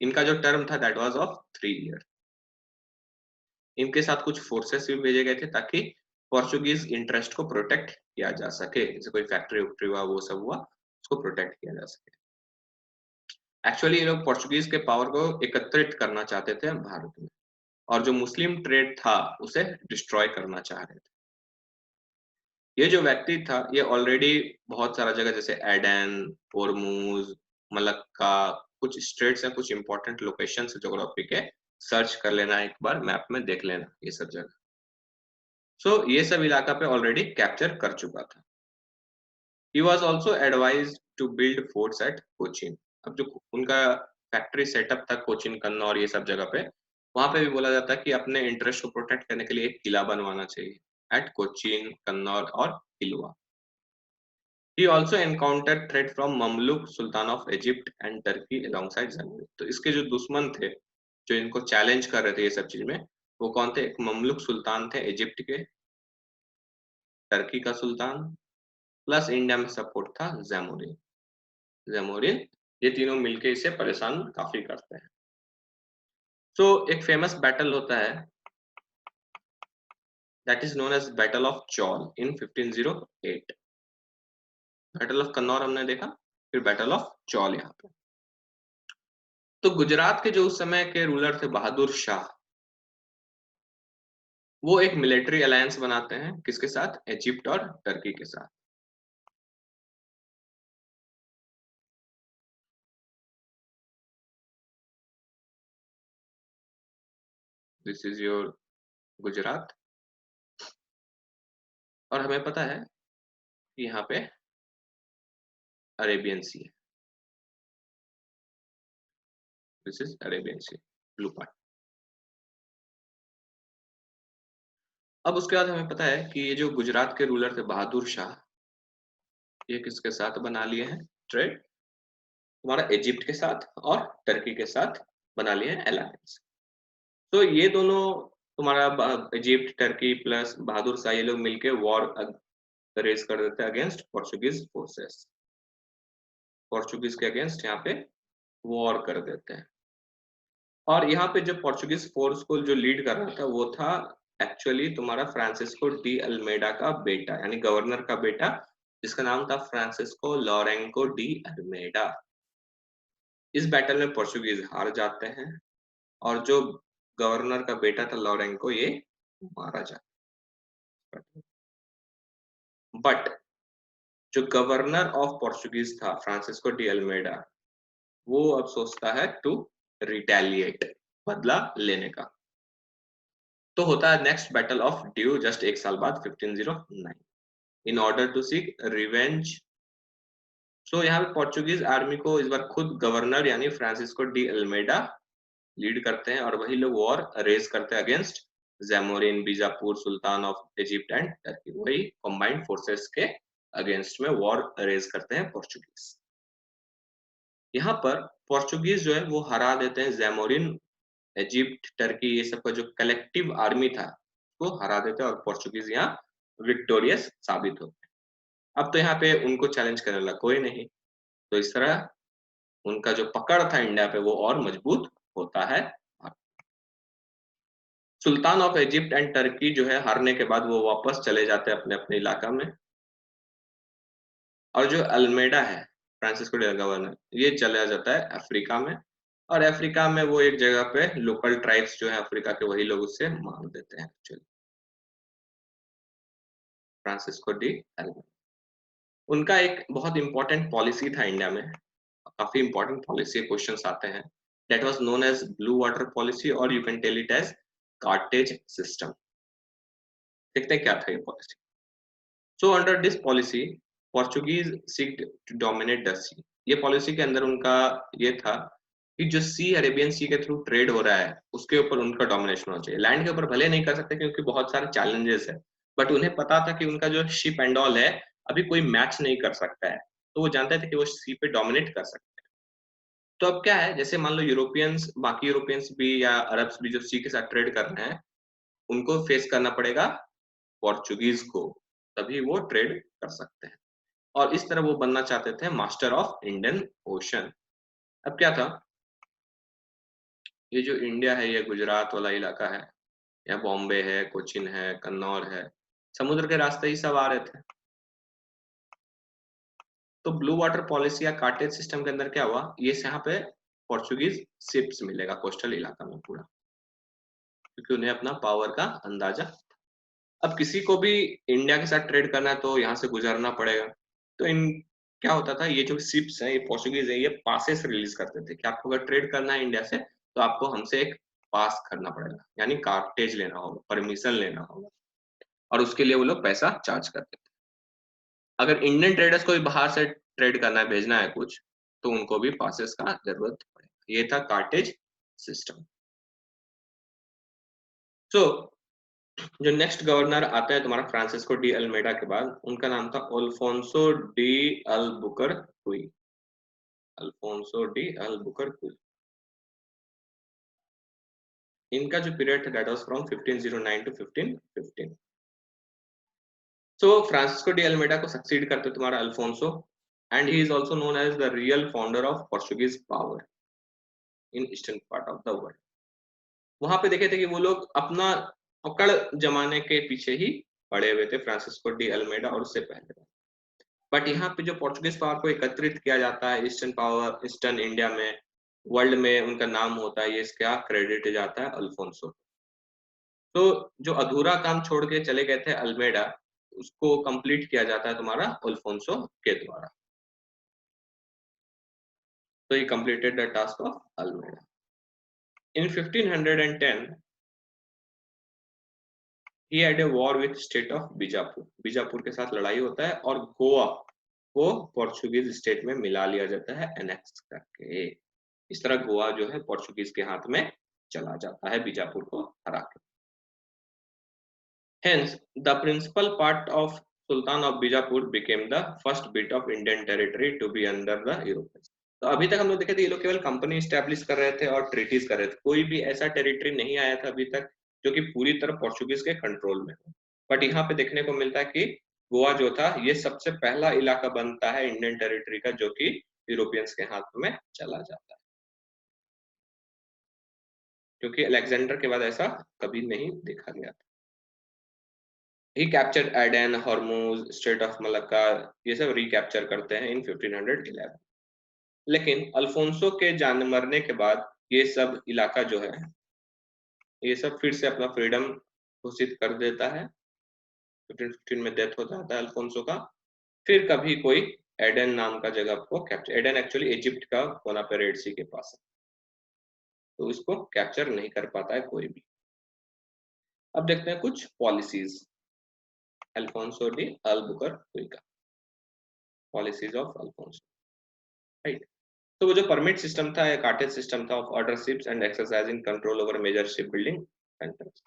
इनका जो टर्म था दैट वाज ऑफ 3 ईयर। इनके साथ कुछ फोर्सेस भी भेजे गए थे ताकि पोर्चुगीज इंटरेस्ट को प्रोटेक्ट किया जा सके, जैसे कोई फैक्ट्री वैक्ट्री हुआ वो सब हुआ, उसको प्रोटेक्ट किया जा सके। एक्चुअली ये लोग पोर्चुगीज के पावर को एकत्रित करना चाहते थे भारत में, और जो मुस्लिम ट्रेड था उसे डिस्ट्रॉय करना चाह रहे थे। ये जो व्यक्ति था ये ऑलरेडी बहुत सारा जगह जैसे एडन, ओरमुज, मलक्का, कुछ स्टेट्स हैं, कुछ इंपॉर्टेंट लोकेशन ज्योग्राफी के, सर्च कर लेना एक बार मैप में, देख लेना ये सब जगह। सो ये सब इलाका पे ऑलरेडी कैप्चर कर चुका था। He was also advise to build forts at Cochin. अब जो उनका फैक्ट्री सेटअप था कोचीन, कन्नौर, ये सब जगह पे, वहां पे भी बोला जाता है कि अपने इंटरेस्ट को प्रोटेक्ट करने के लिए एक किला बनवाना चाहिए एट कोचीन, कन्नौर और किलवा। He also encountered threat from Mamluk Sultan of Egypt and Turkey alongside Zamorin। तो इसके जो दुश्मन थे जो इनको चैलेंज कर रहे थे ये सब चीज में, वो कौन थे? एक ममलुक सुल्तान थे इजिप्ट के, टर्की का सुल्तान, प्लस इंडिया में सपोर्ट था जैमोरिन। जैमोरिन, ये तीनों मिलके इसे परेशान काफी करते हैं। तो एक फेमस बैटल होता है that is known as battle of Chaul in 1508। Battle of Cannanore हमने देखा, फिर बैटल ऑफ चौल यहाँ पे। तो गुजरात के जो उस समय के रूलर थे बहादुर शाह, वो एक मिलिट्री अलायंस बनाते हैं किसके साथ? इजिप्ट और टर्की के साथ। This is your Gujarat. और हमें पता है कि यहाँ पे अरेबियन सी है। This is Arabian sea, blue part. अब उसके बाद हमें पता है कि ये जो गुजरात के रूलर थे बहादुर शाह, ये किसके साथ बना लिए हैं ट्रेड? तुम्हारा इजिप्ट के साथ और टर्की के साथ बना लिए हैं अलायंस। तो ये दोनों तुम्हारा Egypt Turkey plus Bahadur Shah ये लोग मिलके वॉर रेज कर देते हैं अगेंस्ट पोर्चुगीज फोर्सेस। पोर्चुगीज के अगेंस्ट यहाँ पे वॉर कर देते हैं। और यहाँ पे जो पोर्चुगीज फोर्स को जो लीड कर रहा था वो था एक्चुअली तुम्हारा फ्रांसिस्को डी अल्मेडा का बेटा, यानी गवर्नर का बेटा, जिसका नाम था फ्रांसिस्को लॉरेंको डी अल्मेडा। इस बैटल में पोर्चुगीज हार जाते हैं और जो गवर्नर का बेटा था लॉरेंको, ये मारा जाता है। बट जो गवर्नर ऑफ पोर्चुगीज था फ्रांसिस्को डी अल्मेडा, वो अब सोचता है टू रिटेलिएट, बदला लेने का। तो होता है next battle of Diu just एक साल बाद 1509 in order to seek revenge. So यहाँ पे पोर्चुगीज आर्मी को इस बार खुद गवर्नर यानी फ्रांसिस्को डी अल्मेडा लीड करते हैं और वही लोग वॉर रेज करते हैं against Zamorin, Bijapur, Sultan of Egypt and Turkey. वही कंबाइंड फोर्सेस के अगेंस्ट में वॉर रेज करते हैं पोर्चुगीज। यहाँ पर पोर्चुगीज जो है वो हरा देते हैं जैमोरिन, इजिप्ट, टर्की, ये सब का जो कलेक्टिव आर्मी था वो हरा देते हैं और पोर्चुगीज यहाँ विक्टोरियस साबित होते हैं। अब तो यहाँ पे उनको चैलेंज करने वाला कोई नहीं, तो इस तरह उनका जो पकड़ था इंडिया पे वो और मजबूत होता है। सुल्तान ऑफ इजिप्ट एंड टर्की जो है हारने के बाद वो वापस चले जाते हैं अपने अपने इलाका में, और जो अल्मेडा है फ्रांसिस्को डे गवर्नर, ये चला जाता है अफ्रीका में, और अफ्रीका में वो एक जगह पे लोकल ट्राइब्स जो है अफ्रीका के, वही लोग उससे मार देते हैं एक्चुअली फ्रांसिस्को डी अल्मेडा। उनका एक बहुत इंपॉर्टेंट पॉलिसी था इंडिया में, काफी इंपॉर्टेंट पॉलिसी क्वेश्चंस आते हैं, that was known as blue water policy, और you can tell it as cartaz system. देखते हैं क्या था ये policy. So under this policy Portuguese seeked to dominate the sea. ये पॉलिसी के अंदर उनका ये था कि जो सी अरेबियन सी के थ्रू ट्रेड हो रहा है उसके ऊपर उनका डोमिनेशन होना चाहिए। लैंड के ऊपर भले नहीं कर सकते क्योंकि बहुत सारे चैलेंजेस है, बट उन्हें पता था कि उनका जो शिप एंड ऑल है अभी कोई मैच नहीं कर सकता है, तो वो जानते थे कि वो सी पे डोमिनेट कर सकते हैं। तो अब क्या है, जैसे मान लो यूरोपियंस, बाकी यूरोपियंस भी या अरब्स भी जो सी के साथ ट्रेड कर रहे हैं, उनको फेस करना पड़ेगा पोर्चुगीज को, तभी वो ट्रेड कर सकते हैं। और इस तरह वो बनना चाहते थे मास्टर ऑफ इंडियन ओशन। अब क्या था, ये जो इंडिया है ये गुजरात वाला इलाका है, या बॉम्बे है, कोचिन है, कन्नौर है, समुद्र के रास्ते ही सब आ रहे थे। तो ब्लू वाटर पॉलिसी या कार्टेज सिस्टम के अंदर क्या हुआ, ये यहाँ पे पोर्चुगीज शिप्स मिलेगा कोस्टल इलाका में पूरा, क्योंकि उन्हें अपना पावर का अंदाजा। अब किसी को भी इंडिया के साथ ट्रेड करना है तो यहाँ से गुजरना पड़ेगा। तो इन क्या होता था, ये जो शिप्स है ये पोर्चुगीज है, ये पासेस रिलीज करते थे कि आपको अगर ट्रेड करना है इंडिया से तो आपको हमसे एक पास करना पड़ेगा, यानी कार्टेज लेना होगा, परमिशन लेना होगा, और उसके लिए वो लोग पैसा चार्ज करते थे। अगर इंडियन ट्रेडर्स को भी बाहर से ट्रेड करना है, भेजना है कुछ, तो उनको भी पासेस का जरूरत पड़ेगा। ये था कार्टेज सिस्टम। सो जो नेक्स्ट गवर्नर आता है तुम्हारा फ्रांसिस्को डी अल्मेडा के बाद, उनका नाम था Alfonso de Albuquerque. Alfonso de Albuquerque. इनका जो पीरियड था that was from 1509 to 1515। So Francisco de Almeida को सक्सीड करते तुम्हारा Alfonso, and he is also known as the real founder of Portuguese power in eastern part of the world. वहां पे देखे थे कि वो लोग अपना पकड़ जमाने के पीछे ही पड़े हुए थे, फ्रांसिस्को डी अल्मेडा और उससे पहले। बट यहाँ पे जो पोर्चुगीज पावर को एकत्रित किया जाता है ईस्टर्न पावर, ईस्टर्न इंडिया में, वर्ल्ड में उनका नाम होता है, ये इसका क्रेडिट जाता है अल्फोंसो। तो जो अधूरा काम छोड़ के चले गए थे अल्मेडा, उसको कंप्लीट किया जाता है तुम्हारा अल्फोंसो के द्वारा। तो he completed the task of Almeida. In 1510 he had a war with state of Bijapur. Bijapur के साथ लड़ाई होता है और गोवा को पोर्चुगीज स्टेट में मिला लिया जाता है एनेक्स करके। इस तरह गोवा जो है पोर्चुगीज के हाथ में चला जाता है बीजापुर को हरा के। Hence, the principal part of Sultan of Bijapur became the first bit of Indian territory to be under the Europeans. तो अभी तक हम लोग देखे थे ये लोग केवल कंपनी स्टैब्लिश कर रहे थे और ट्रीटीज कर रहे थे, कोई भी ऐसा टेरिटरी नहीं आया था अभी तक जो कि पूरी तरह पोर्चुगीज के कंट्रोल में हो। बट यहाँ पे देखने को मिलता है कि गोवा जो था ये सबसे पहला इलाका बनता है इंडियन टेरिटरी का जो कि यूरोपियंस के हाथ में चला जाता है, क्योंकि अलेक्जेंडर के बाद ऐसा कभी नहीं देखा गया था। He captured Aden, Hormuz, Strait of Malacca, ये सब रिकैप्चर करते हैं इन 1511। लेकिन अल्फोंसो के जान मरने के बाद ये सब इलाका जो है ये सब फिर से अपना फ्रीडम घोषित कर देता है। 1515 में डेथ हो जाता है अल्फोंसो का। फिर कभी कोई एडन नाम का जगह को कैप्चर, एडन एक्चुअली इजिप्ट का कोना पे रेड सी के पास है, तो इसको कैप्चर नहीं कर पाता है कोई भी। अब देखते हैं कुछ पॉलिसीज अल्फोंसो डी अल्बुकरक्विका, पॉलिसीज ऑफ अल्फोंसो, राइट। तो वो जो परमिट सिस्टम था, कार्टेज सिस्टम था of order ships and exercising control over major ship building centres,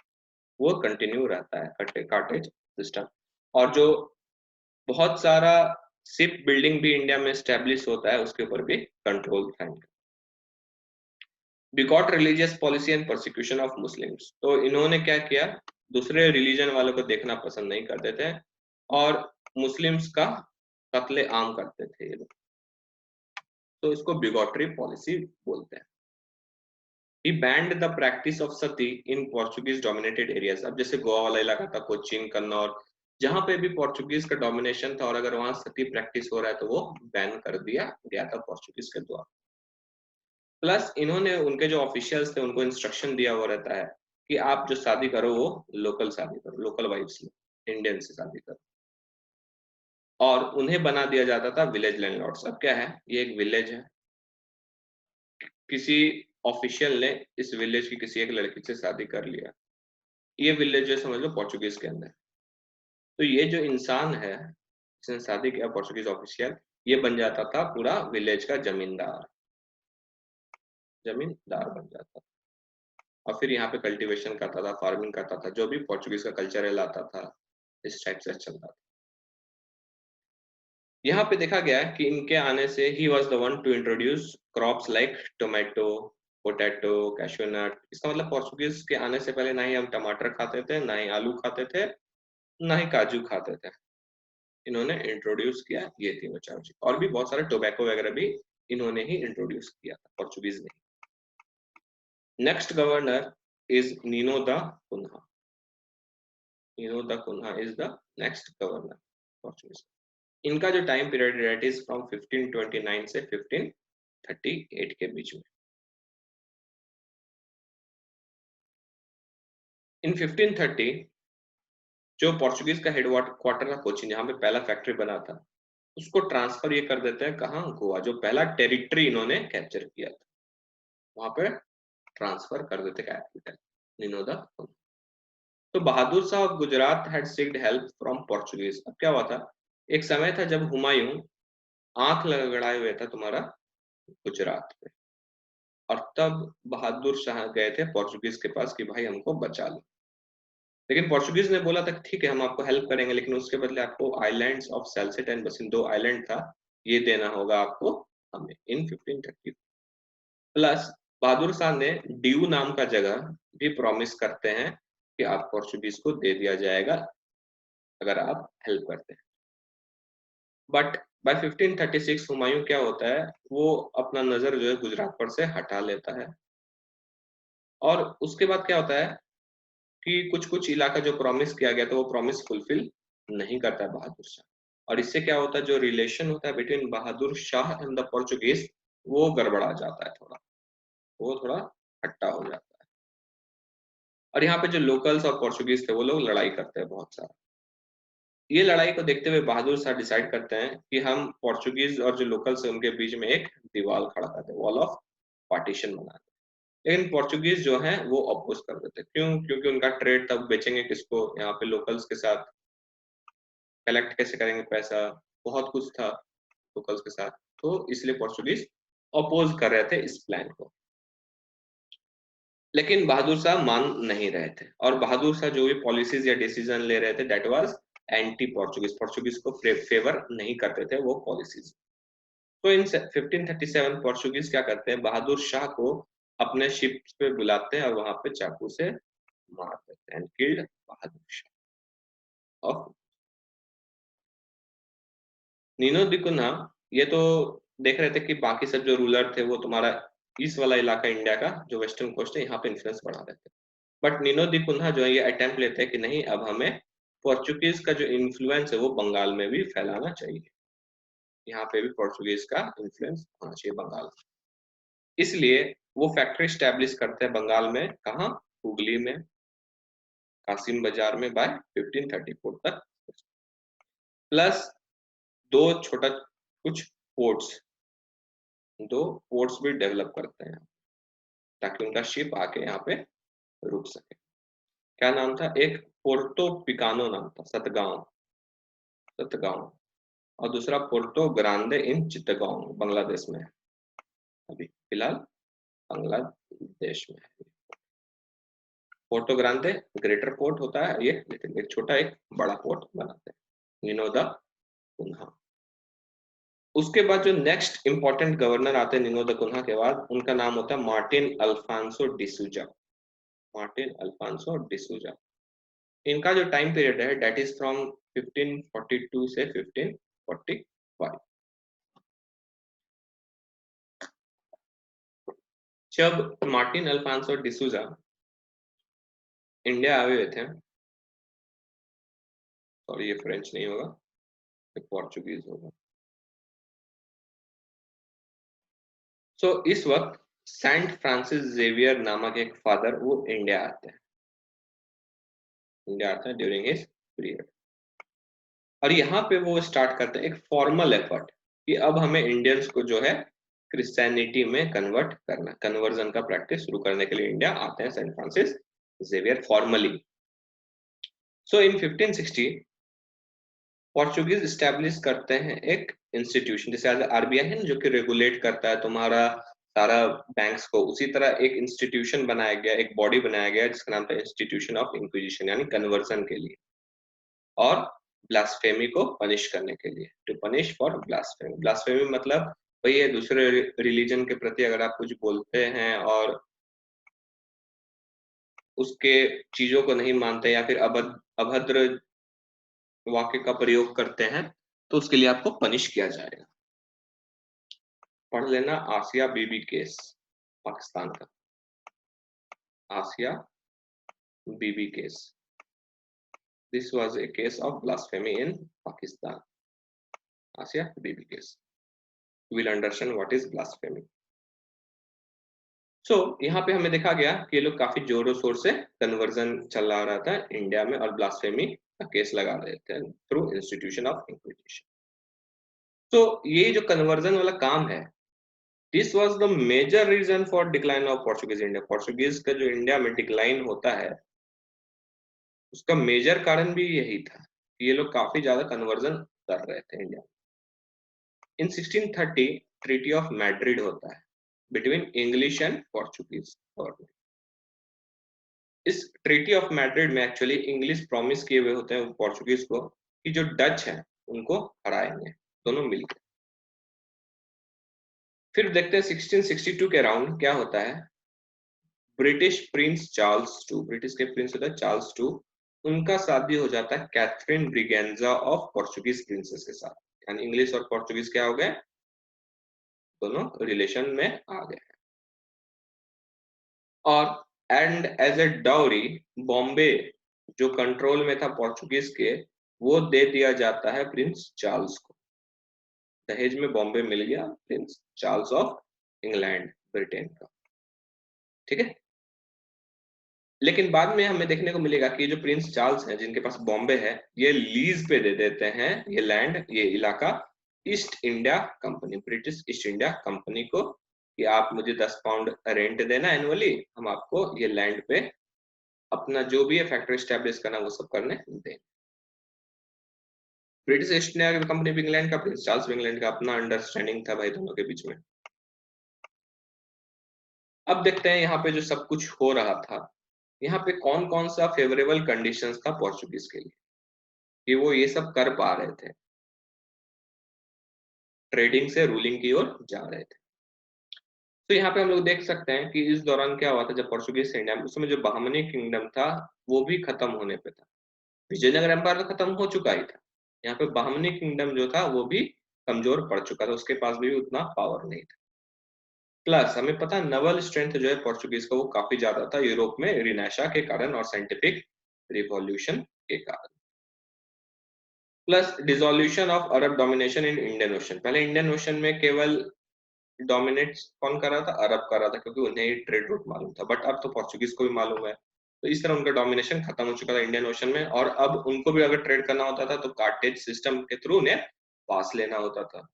वो कंटिन्यू रहता है कार्टेज सिस्टम। और जो बहुत सारा शिप बिल्डिंग भी इंडिया में स्टैब्लिश होता है उसके ऊपर भी कंट्रोल था। Bigot religious policy and prosecution of Muslims, तो इन्होंने क्या किया, दूसरे रिलीजन वालों को देखना पसंद नहीं करते थे और मुस्लिम्स का कत्ले आम करते थे ये लोग, तो इसको बिगॉटरी पॉलिसी बोलते हैं। He banned the practice of sati in Portuguese dominated areas। अब जैसे गोवा वाला इलाका था, कोचीन, कन्नौर, जहां पे भी पोर्चुगीज का डोमिनेशन था और अगर वहां सती प्रैक्टिस हो रहा है तो वो बैन कर दिया गया था पोर्चुगीज के द्वारा। प्लस इन्होंने उनके जो ऑफिशियल्स थे उनको इंस्ट्रक्शन दिया हुआ रहता है कि आप जो शादी करो वो लोकल शादी करो, लोकल वाइफ्स लो, इंडियन से शादी करो, और उन्हें बना दिया जाता था विलेज लैंडलॉर्ड्स। अब क्या है, ये एक विलेज है, किसी ऑफिशियल ने इस विलेज की किसी एक लड़की से शादी कर लिया, ये विलेज जो समझ लो पोर्चुगीज के अंदर, तो ये जो इंसान है जिसने शादी किया पोर्चुगीज ऑफिशियल, ये बन जाता था पूरा विलेज का जमींदार, जमींदार बन जाता था और फिर यहाँ पे कल्टीवेशन करता था, फार्मिंग करता था, जो भी पोर्चुगीज का कल्चर है लाता था, इस टाइप से चलता था। यहाँ पे देखा गया कि इनके आने से he was the one two introduce crops like tomato, potato, cashew nut. इसका मतलब पोर्चुगीज के आने से पहले ना ही हम टमाटर खाते थे, ना ही आलू खाते थे, ना ही काजू खाते थे, इन्होंने इंट्रोड्यूस किया ये तीनों चार चीज। और भी बहुत सारे टोबैको वगैरह भी इन्होंने ही इंट्रोड्यूस किया था, पोर्चुगीज ने। Next governor is Nino da Cunha. Nino da Cunha is the next governor Portuguese. इनका जो टाइम पीरियड है इट इज फ्रॉम 1529 से 1538 के बीच में। इन 1530 जो पोर्चुगीज का हेड क्वार्टर था कोचीन, जहां पे पहला फैक्ट्री बना था, उसको ट्रांसफर ये कर देते हैं कहाँ, गोवा, जो पहला टेरिटरी इन्होंने कैप्चर किया था वहां पे ट्रांसफर कर देते कैपिटल निनोदा। तो Bahadur Shah of Gujarat had seeked help from Portuguese. अब क्या हुआ था, एक समय था जब हुमायूं आंख लगड़ाए हुए था तुम्हारा गुजरात पे, और तब बहादुर शाह गए थे पोर्चुगीज के पास कि भाई हमको बचा लो। लेकिन पोर्चुगीज ने बोला था ठीक है हम आपको हेल्प करेंगे, लेकिन उसके बदले आपको islands of Salsette and Bassein, 2 island था, ये देना होगा आपको हमें इन 1530। प्लस बहादुर शाह ने ड्यू नाम का जगह भी प्रॉमिस करते हैं कि आप पोर्चुगीज को दे दिया जाएगा अगर आप हेल्प करते हैं। बट बाय 1536 हुमायूं क्या होता है, वो अपना नजर जो है गुजरात पर से हटा लेता है, और उसके बाद क्या होता है कि कुछ कुछ इलाका जो प्रॉमिस किया गया था वो प्रॉमिस फुलफिल नहीं करता है बहादुर शाह, और इससे क्या होता है जो रिलेशन होता है between Bahadur Shah and the Portuguese वो गड़बड़ा जाता है, थोड़ा वो थोड़ा खट्टा हो जाता है। और यहाँ पे जो लोकल्स और पोर्चुगीज थे वो लोग लड़ाई करते हैं बहुत सारा। ये लड़ाई को देखते हुए बहादुर शाह डिसाइड करते हैं कि हम पोर्चुगीज और जो लोकल्स है उनके बीच में एक दीवार खड़ा करते हैं, वॉल ऑफ पार्टीशन बनाते हैं। लेकिन पोर्चुगीज जो है वो अपोज कर देते हैं, क्यों, क्योंकि उनका ट्रेड तब बेचेंगे किसको, यहाँ पे लोकल्स के साथ कलेक्ट कैसे करेंगे पैसा, बहुत कुछ था लोकल्स के साथ, तो इसलिए पोर्चुगीज अपोज कर रहे थे इस प्लान को, लेकिन बहादुर शाह मान नहीं रहे थे और बहादुर शाह जो भी पॉलिसीज या डिसीजन ले रहे थे that was anti Portuguese, Portuguese को फेवर नहीं करते थे वो पॉलिसीज। तो इन 1537 पोर्चुगीज क्या करते हैं, बहादुर शाह को अपने शिप पे बुलाते हैं और वहां पे चाकू से मार देते हैं and killed Bahadur Shah of Nino da Cunha. ये तो देख रहे थे कि बाकी सब जो रूलर थे वो तुम्हारा ईस्ट वाला इलाका इंडिया का जो वेस्टर्न कोस्ट है यहाँ पे इन्फ्लुएंस बढ़ा रहे थे, बट नीनो दी कुन्हा जो है ये अटेम्प्ट लेते हैं कि नहीं, अब हमें पोर्चुगीज का जो इन्फ्लुएंस है वो बंगाल में भी फैलाना चाहिए, यहाँ पे भी पोर्चुगीज का इन्फ्लुएंस होना चाहिए बंगाल में। इसलिए वो फैक्ट्री स्टैब्लिश करते हैं बंगाल में, कहाँ, हुगली में, कासिम बाजार में बाय 1534 तक, प्लस दो छोटा कुछ पोर्ट्स, दो पोर्ट्स भी डेवलप करते हैं ताकि उनका शिप आके यहाँ पे रुक सके। क्या नाम था, एक पोर्टो पिकानो नाम था, सतगांव, सतगांव, और दूसरा पोर्टो ग्रांडे इन चिट्टागोंग, बांग्लादेश में, अभी फिलहाल बांग्लादेश में। पोर्टो ग्रांडे ग्रेटर पोर्ट होता है ये, लेकिन एक छोटा एक बड़ा पोर्ट बनाते हैं नीनो दा कुन्हा। उसके बाद जो नेक्स्ट इंपॉर्टेंट गवर्नर आते हैं नीनो दा कुन्हा के बाद, उनका नाम होता है Martin Alfonso D'Souza, Martin Alfonso D'Souza. इनका जो टाइम पीरियड है डेट इज फ्रॉम 1542 से 1545। जब मार्टिन अल्फांसो डिसूजा इंडिया आए हुए थे, सॉरी ये फ्रेंच नहीं होगा, ये पोर्चुगीज होगा। सो इस वक्त सेंट फ्रांसिस जेवियर नामक एक फादर वो इंडिया आते हैं, इंडिया आते हैं ड्यूरिंग हिज पीरियड, और यहाँ पे वो स्टार्ट करते हैं एक फॉर्मल एफर्ट कि अब हमें इंडियंस को जो है क्रिश्चियनिटी में कन्वर्ट करना, कन्वर्जन का प्रैक्टिस शुरू करने के लिए इंडिया आते हैं सेंट फ्रांसिस जेवियर फॉर्मली। सो इन 1560 पोर्चुगीज स्टैब्लिश करते हैं एक इंस्टीट्यूशन, जैसे आरबीआई है ना जो कि रेगुलेट करता है तुम्हारा सारा बैंक्स को, उसी तरह एक इंस्टीट्यूशन बनाया गया, एक बॉडी बनाया गया जिसका नाम था इंस्टीट्यूशन ऑफ इंक्विजिशन, यानी कन्वर्जन के लिए और ब्लास्फेमी को पनिश करने के लिए, to punish for blasphemy. Blasphemy मतलब वही है, दूसरे रिलीजन के प्रति अगर आप कुछ बोलते हैं और उसके चीजों को नहीं मानते या फिर अभद्र वाक्य का प्रयोग करते हैं तो उसके लिए आपको पनिश किया जाएगा। पढ़ लेना आसिया बीबी केस, पाकिस्तान का Asia Bibi case, this was a case of blasphemy in Pakistan, Asia Bibi case, you will understand what is blasphemy. So यहाँ पे हमें देखा गया कि ये लोग काफी जोरों शोर से कन्वर्जन चला रहा था इंडिया में और ब्लास्फेमी का केस लगा रहे थे थ्रू इंस्टीट्यूशन ऑफ इंक्विजिशन। तो ये जो कन्वर्जन वाला काम है, this was the major reason for decline of Portuguese India. Portuguese का जो इंडिया में डिक्लाइन होता है उसका मेजर कारण भी यही था कि ये लोग काफी ज्यादा कन्वर्जन कर रहे थे India. In 1630 treaty of Madrid होता है between English and Portuguese government. इस ट्रीटी ऑफ मैड्रिड में एक्चुअली इंग्लिश प्रॉमिस किए हुए होते हैं पोर्चुगीज को कि जो डच है उनको हराएंगे दोनों मिलकर। फिर देखते हैं 1662 के अराउंड क्या होता है, British prince Charles two, British के प्रिंस होता है चार्ल्स टू, उनका शादी हो जाता है Catherine Braganza of Portuguese princess के साथ, यानी इंग्लिश और पोर्चुगीज क्या हो गए, दोनों रिलेशन में आ गए। और and as a dowry Bombay जो कंट्रोल में था पोर्चुगीज के, वो दे दिया जाता है प्रिंस चार्ल्स को, दहेज में बॉम्बे मिल गया Prince Charles of England, Britain का, ठीक है। लेकिन बाद में हमें देखने को मिलेगा कि जो प्रिंस चार्ल्स हैं जिनके पास बॉम्बे है, ये लीज पे दे देते हैं ये लैंड, ये इलाका east India company, British east India company को, कि आप मुझे 10 पाउंड रेंट देना एनुअली, हम आपको ये लैंड पे अपना जो भी है फैक्ट्री स्टैब्लिश करना वो सब करने दें। ब्रिटिश ईस्ट इंडिया कंपनी भी इंग्लैंड का, प्रिंस चार्ल्स भी इंग्लैंड का, अपना अंडरस्टैंडिंग था भाई दोनों के बीच में। अब देखते हैं यहाँ पे जो सब कुछ हो रहा था, यहाँ पे कौन कौन सा फेवरेबल कंडीशंस था पोर्चुगीज के लिए कि वो ये सब कर पा रहे थे, ट्रेडिंग से रूलिंग की ओर जा रहे थे। तो यहाँ पे हम लोग देख सकते हैं कि इस दौरान क्या हुआ था, जब पोर्चुगीज से इंडिया में, उस समय जो बहमनी किंगडम था वो भी खत्म होने पे था। विजयनगर एम्पायर तो खत्म हो चुका ही था, यहाँ पे बहमनी किंगडम जो था वो भी कमजोर पड़ चुका था, उसके पास भी उतना पावर नहीं था। प्लस हमें पता है नवल स्ट्रेंथ जो है पोर्चुगीज का वो काफी ज्यादा था यूरोप में रिनेशा के कारण और साइंटिफिक रिवॉल्यूशन के कारण। Plus dissolution of Arab domination in Indian ocean, पहले इंडियन ओशन में केवल डोमिनेट कौन कर रहा था, अरब कर रहा था, क्योंकि उन्हें ही ट्रेड रूट मालूम था, बट अब तो पोर्चुगीज को भी मालूम है। तो इस तरह उनका डोमिनेशन खत्म हो चुका था इंडियन ओशन में, और अब उनको भी अगर ट्रेड करना होता था तो कार्टेज सिस्टम के थ्रू उन्हें पास लेना होता था।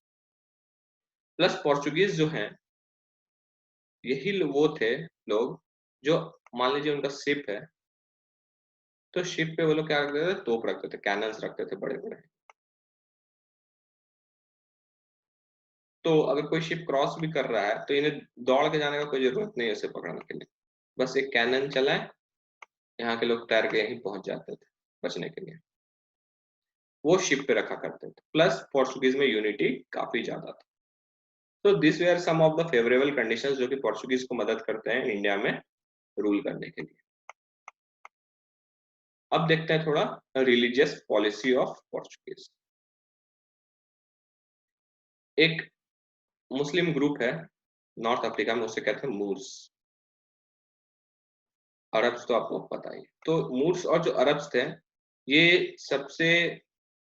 प्लस पोर्चुगीज जो हैं यही वो थे लोग जो, मान लीजिए उनका शिप है, तो शिप पे वो लोग क्या रखते थे, तोप रखते थे, कैनन्स रखते थे बड़े बड़े। तो अगर कोई शिप क्रॉस भी कर रहा है तो इन्हें दौड़ के जाने का कोई जरूरत नहीं है उसे पकड़ने के लिए, बस एक कैनन चलाए, यहाँ के लोग तैर के यहीं पहुंच जाते थे बचने के लिए, वो शिप पे रखा करते थे। प्लस पोर्चुगीज में यूनिटी काफी ज्यादा था। तो this were some of the favourable conditions जो कि पोर्चुगीज को मदद करते हैं इंडिया में रूल करने के लिए। अब देखते हैं थोड़ा रिलीजियस पॉलिसी ऑफ पोर्चुगीज। एक मुस्लिम ग्रुप है नॉर्थ अफ्रीका में, उसे कहते हैं मूर्स। अरब्स तो आपको पता ही। तो मूर्स और जो अरब्स थे ये सबसे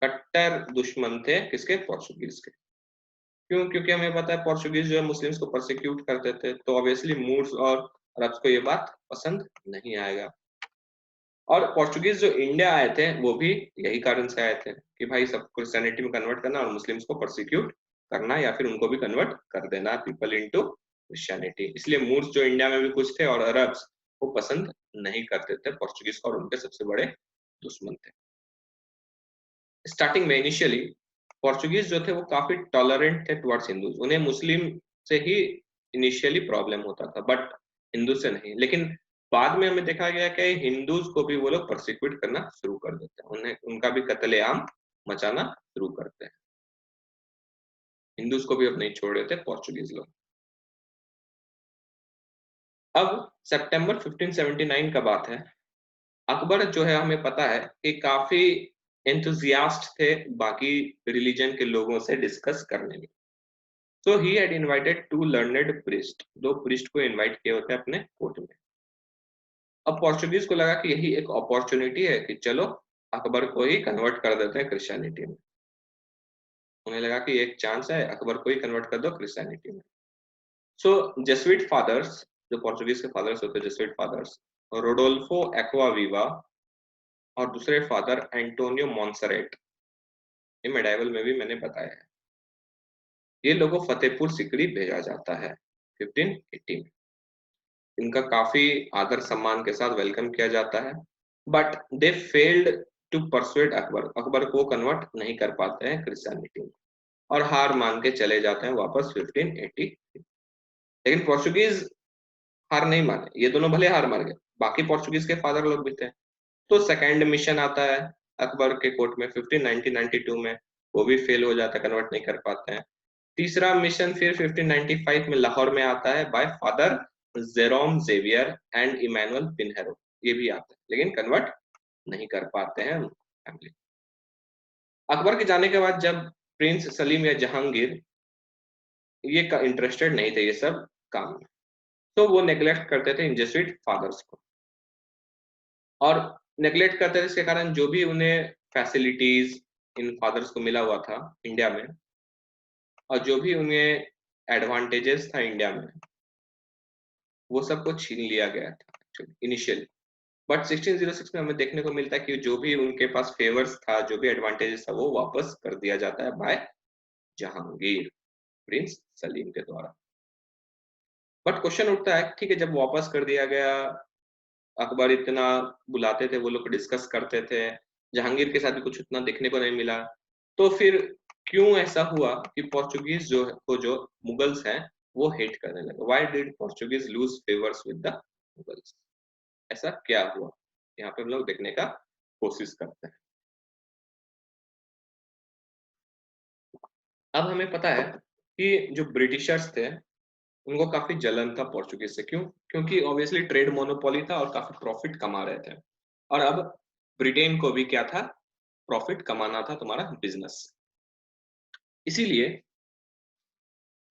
कट्टर दुश्मन थे किसके, पोर्चुगीज के। क्यों? क्योंकि हमें पता है पोर्चुगीज जो है मुस्लिम्स को परसिक्यूट करते थे, तो ऑब्वियसली मूर्स और अरब्स को ये बात पसंद नहीं आएगा। और पोर्चुगीज जो इंडिया आए थे वो भी यही कारण से आए थे कि भाई सब क्रिश्चियनिटी में कन्वर्ट करना और मुस्लिम्स को परसिक्यूट करना, या फिर उनको भी कन्वर्ट कर देना पीपल इनटू क्रिश्चियनिटी। इसलिए मूर्स जो इंडिया में भी कुछ थे और अरब्स वो पसंद नहीं करते थे पोर्चुगीज को, और उनके सबसे बड़े दुश्मन थे। स्टार्टिंग में इनिशियली पोर्चुगीज जो थे वो काफी टॉलरेंट थे टुवर्ड्स हिंदूज, उन्हें मुस्लिम से ही इनिशियली प्रॉब्लम होता था बट हिंदू से नहीं। लेकिन बाद में हमें देखा गया कि हिंदूज को भी वो लोग परसिक्यूट करना शुरू कर देते हैं, उन्हें उनका भी कत्लेआम मचाना शुरू करते हैं। हिंदूज को भी अब नहीं छोड़ रहे थे पोर्चुगीज लोग। अब सितंबर 1579 का बात है। अकबर जो है हमें पता है कि काफी एंथुजियास्ट थे बाकी रिलीजन के लोगों से डिस्कस करने में। So he had invited two learned priest, दो प्रिस्ट को इनवाइट किए होते हैं अपने कोर्ट में। अब पोर्चुगीज को लगा कि यही एक अपॉर्चुनिटी है कि चलो अकबर को ही कन्वर्ट कर देते हैं क्रिश्चियनिटी में। उन्हें लगा कि एक चांस है, अकबर को ही कन्वर्ट कर दो क्रिश्चियनिटी में। सो जेसुइट फादर्स, जो पोर्चुगीज के फादर्स होते हैं जेसुइट फादर्स, रोडोल्फो एक्वाविवा और दूसरे फादर एंटोनियो मॉन्सरेट, ये मेडाइवल में भी मैंने बताया है, ये लोगों फतेहपुर सिकरी भेजा जाता है 1580 में। इनका काफी आदर सम्मान के साथ वेलकम किया जाता है, but they failed to persuade Akbar, Akbar को कन्वर्ट नहीं कर पाते हैं क्रिश्चियनिटी में और हार मान के चले जाते हैं वापस 1580। लेकिन पोर्चुगीज हार नहीं माने, ये दोनों भले हार मान गए, बाकी पोर्चुगीज के फादर लोग भी थे। तो सेकेंड मिशन आता है अकबर के कोर्ट में 1592 में, वो भी फेल हो जाता है, कन्वर्ट नहीं कर पाते हैं। तीसरा मिशन फिर 1595 में लाहौर में आता है by father Jerome Xavier and Emmanuel Pinheiro, ये भी आता है लेकिन कन्वर्ट नहीं कर पाते हैं फैमिली। अकबर के जाने के बाद जब प्रिंस सलीम या जहांगीर ये इंटरेस्टेड नहीं थे ये सब काम में, तो वो नेग्लेक्ट करते थे इन जेsuit फादर्स को, और नेग्लेक्ट करते थे इसके कारण जो भी उन्हें फैसिलिटीज इन फादर्स को मिला हुआ था इंडिया में, और जो भी उन्हें एडवांटेजेस था इंडिया में, वो सब को छीन लिया गया था एक्चुअली इनिशियली। बट 1606 में हमें देखने को मिलता है कि जो भी उनके पास फेवर्स था, जो भी एडवांटेजेस था, वो वापस कर दिया जाता है बाय जहांगीर, प्रिंस सलीम के द्वारा। बट क्वेश्चन उठता है, ठीक है जब वापस कर दिया गया, अकबर इतना बुलाते थे, वो लोग डिस्कस करते थे, जहांगीर के साथ भी कुछ उतना देखने को नहीं मिला, तो फिर क्यों ऐसा हुआ कि पोर्चुगीज जो मुगल्स हैं वो हेट करने लगे। Why did Portuguese lose favours with the Mughals? ऐसा क्या हुआ? यहाँ पे हम लोग देखने का कोशिश करते हैं। अब हमें पता है कि जो ब्रिटिशर्स थे उनको काफी जलन था पोर्चुगीज से। क्यों? क्योंकि ऑब्वियसली ट्रेड मोनोपोली था और काफी प्रॉफिट कमा रहे थे। और अब ब्रिटेन को भी क्या था? प्रॉफिट कमाना था, तुम्हारा बिजनेस। इसीलिए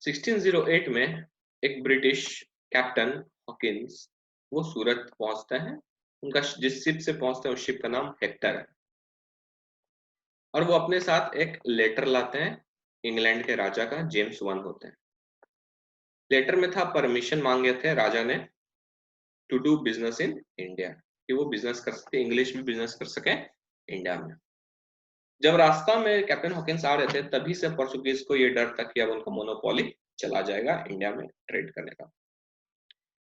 1608 में एक ब्रिटिश कैप्टन हॉकिंस वो सूरत पहुंचते हैं। उनका जिस शिप से पहुंचते हैं उस शिप का नाम हेक्टर है। और वो अपने साथ एक लेटर लाते हैं इंग्लैंड के राजा का, जेम्स वन होते हैं। लेटर में था, परमिशन मांगे थे राजा ने to do business in India, कि वो बिजनेस कर सके, इंग्लिश में बिजनेस कर सके इंडिया में। जब रास्ता में कैप्टन हॉकिंस आ रहे थे तभी से पोर्चुगीज को ये डर था कि अब उनका मोनोपोली चला जाएगा इंडिया में ट्रेड करने का।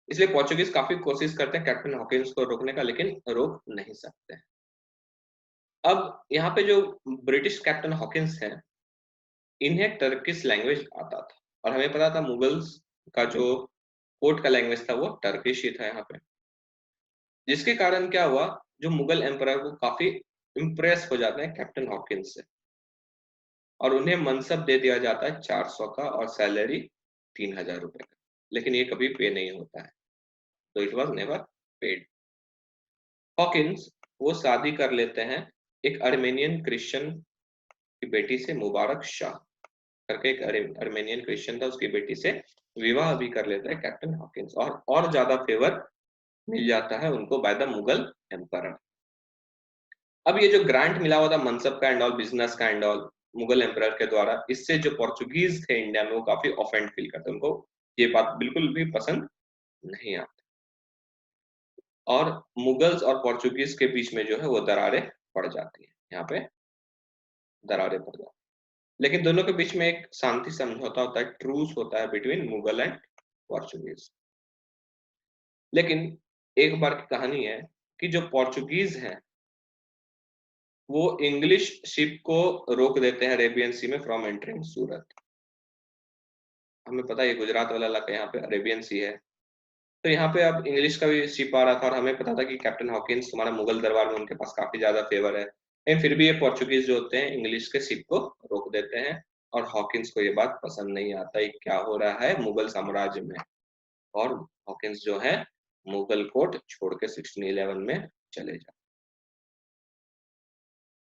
इसलिए पोर्चुगीज काफी कोशिश करते हैं कैप्टन हॉकिंस को रोकने का, लेकिन रोक नहीं सकते। अब यहाँ पे जो ब्रिटिश कैप्टन हॉकिंस हैं, इन्हें टर्किश लैंग्वेज आता था। और हमें पता था मुगल्स का जो कोर्ट का लैंग्वेज था वो टर्किश ही था यहाँ पे। जिसके कारण क्या हुआ, जो मुगल एम्परर को काफी इम्प्रेस हो जाते हैं कैप्टन हॉकिंस से, और उन्हें मनसब दे दिया जाता है 400 का और सैलरी 3000 रुपए का। लेकिन ये कभी पे नहीं होता है, तो it was never paid. Hawkins वो शादी कर लेते हैं एक अर्मेनियन क्रिश्चियन की बेटी से, मुबारक शाह करके एक अर्मेनियन क्रिश्चियन था, उसकी बेटी से विवाह भी कर लेता है कैप्टन हॉकिंस। और ज्यादा फेवर मिल जाता है उनको बाय द मुगल एम्परर। अब ये जो ग्रांट मिला हुआ था मनसब का एंड ऑल, बिजनेस का एंड ऑल, मुगल एम्परर के द्वारा, इससे जो पोर्चुगीज थे इंडिया में वो काफी ऑफेंड फील करते, उनको ये बात बिल्कुल भी पसंद नहीं आती। और मुगल्स और पोर्चुगीज के बीच में जो है वो दरारें पड़ जाती है, यहाँ पे दरारें पड़ जाती है। लेकिन दोनों के बीच में एक शांति समझौता होता है, ट्रूस होता है बिटवीन मुगल एंड पोर्चुगीज। लेकिन एक बार की कहानी है कि जो पोर्चुगीज हैं वो इंग्लिश शिप को रोक देते हैं अरेबियन सी में फ्रॉम एंटरिंग सूरत। हमें पता है ये गुजरात वाला इलाका, यहाँ पे अरेबियन सी है। तो यहाँ पे अब इंग्लिश का भी शिप आ रहा था और हमें पता था कि कैप्टन हॉकिंस तुम्हारा मुगल दरबार में उनके पास काफी ज्यादा फेवर है, लेकिन फिर भी ये पोर्चुगीज जो होते हैं इंग्लिश के शिप को रोक देते हैं। और हॉकिंस को ये बात पसंद नहीं आता ये क्या हो रहा है मुगल साम्राज्य में। और हॉकिंस जो है मुगल कोर्ट छोड़ के 1611 में चले जाते,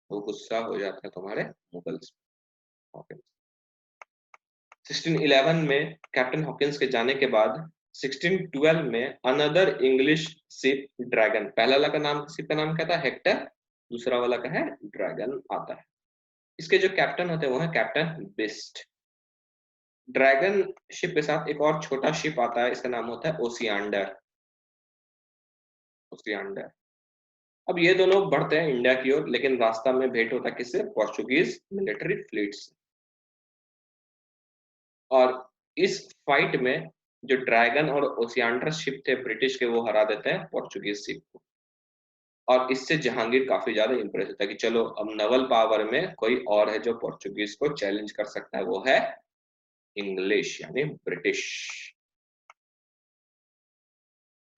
वो गुस्सा हो जाता है तुम्हारे मुगल्स। हॉकिंस 1611 में कैप्टन हॉकिंस के जाने के बाद 1612 में अनदर इंग्लिश शिप ड्रैगन, पहला वाला का नाम, शिप का नाम क्या था? हेक्टर। दूसरा वाला का है ड्रैगन आता है। इसके जो कैप्टन होते हैं वो है कैप्टन बिस्ट। ड्रैगन शिप के साथ एक और छोटा शिप आता है, इसका नाम होता है ओसियांडर। ओसियांडर। अब ये दोनों बढ़ते हैं इंडिया की ओर, लेकिन रास्ता में भेंट होता है किससे? पोर्चुगीज मिलिट्री फ्लीट से। और इस फाइट में जो ड्रैगन और ओसियांडर शिप थे ब्रिटिश के, वो हरा देते हैं पोर्चुगीज शिप को। और इससे जहांगीर काफी ज्यादा इंप्रेस होता है कि चलो अब नवल पावर में कोई और है जो पोर्चुगीज को चैलेंज कर सकता है, वो है इंग्लिश यानी ब्रिटिश।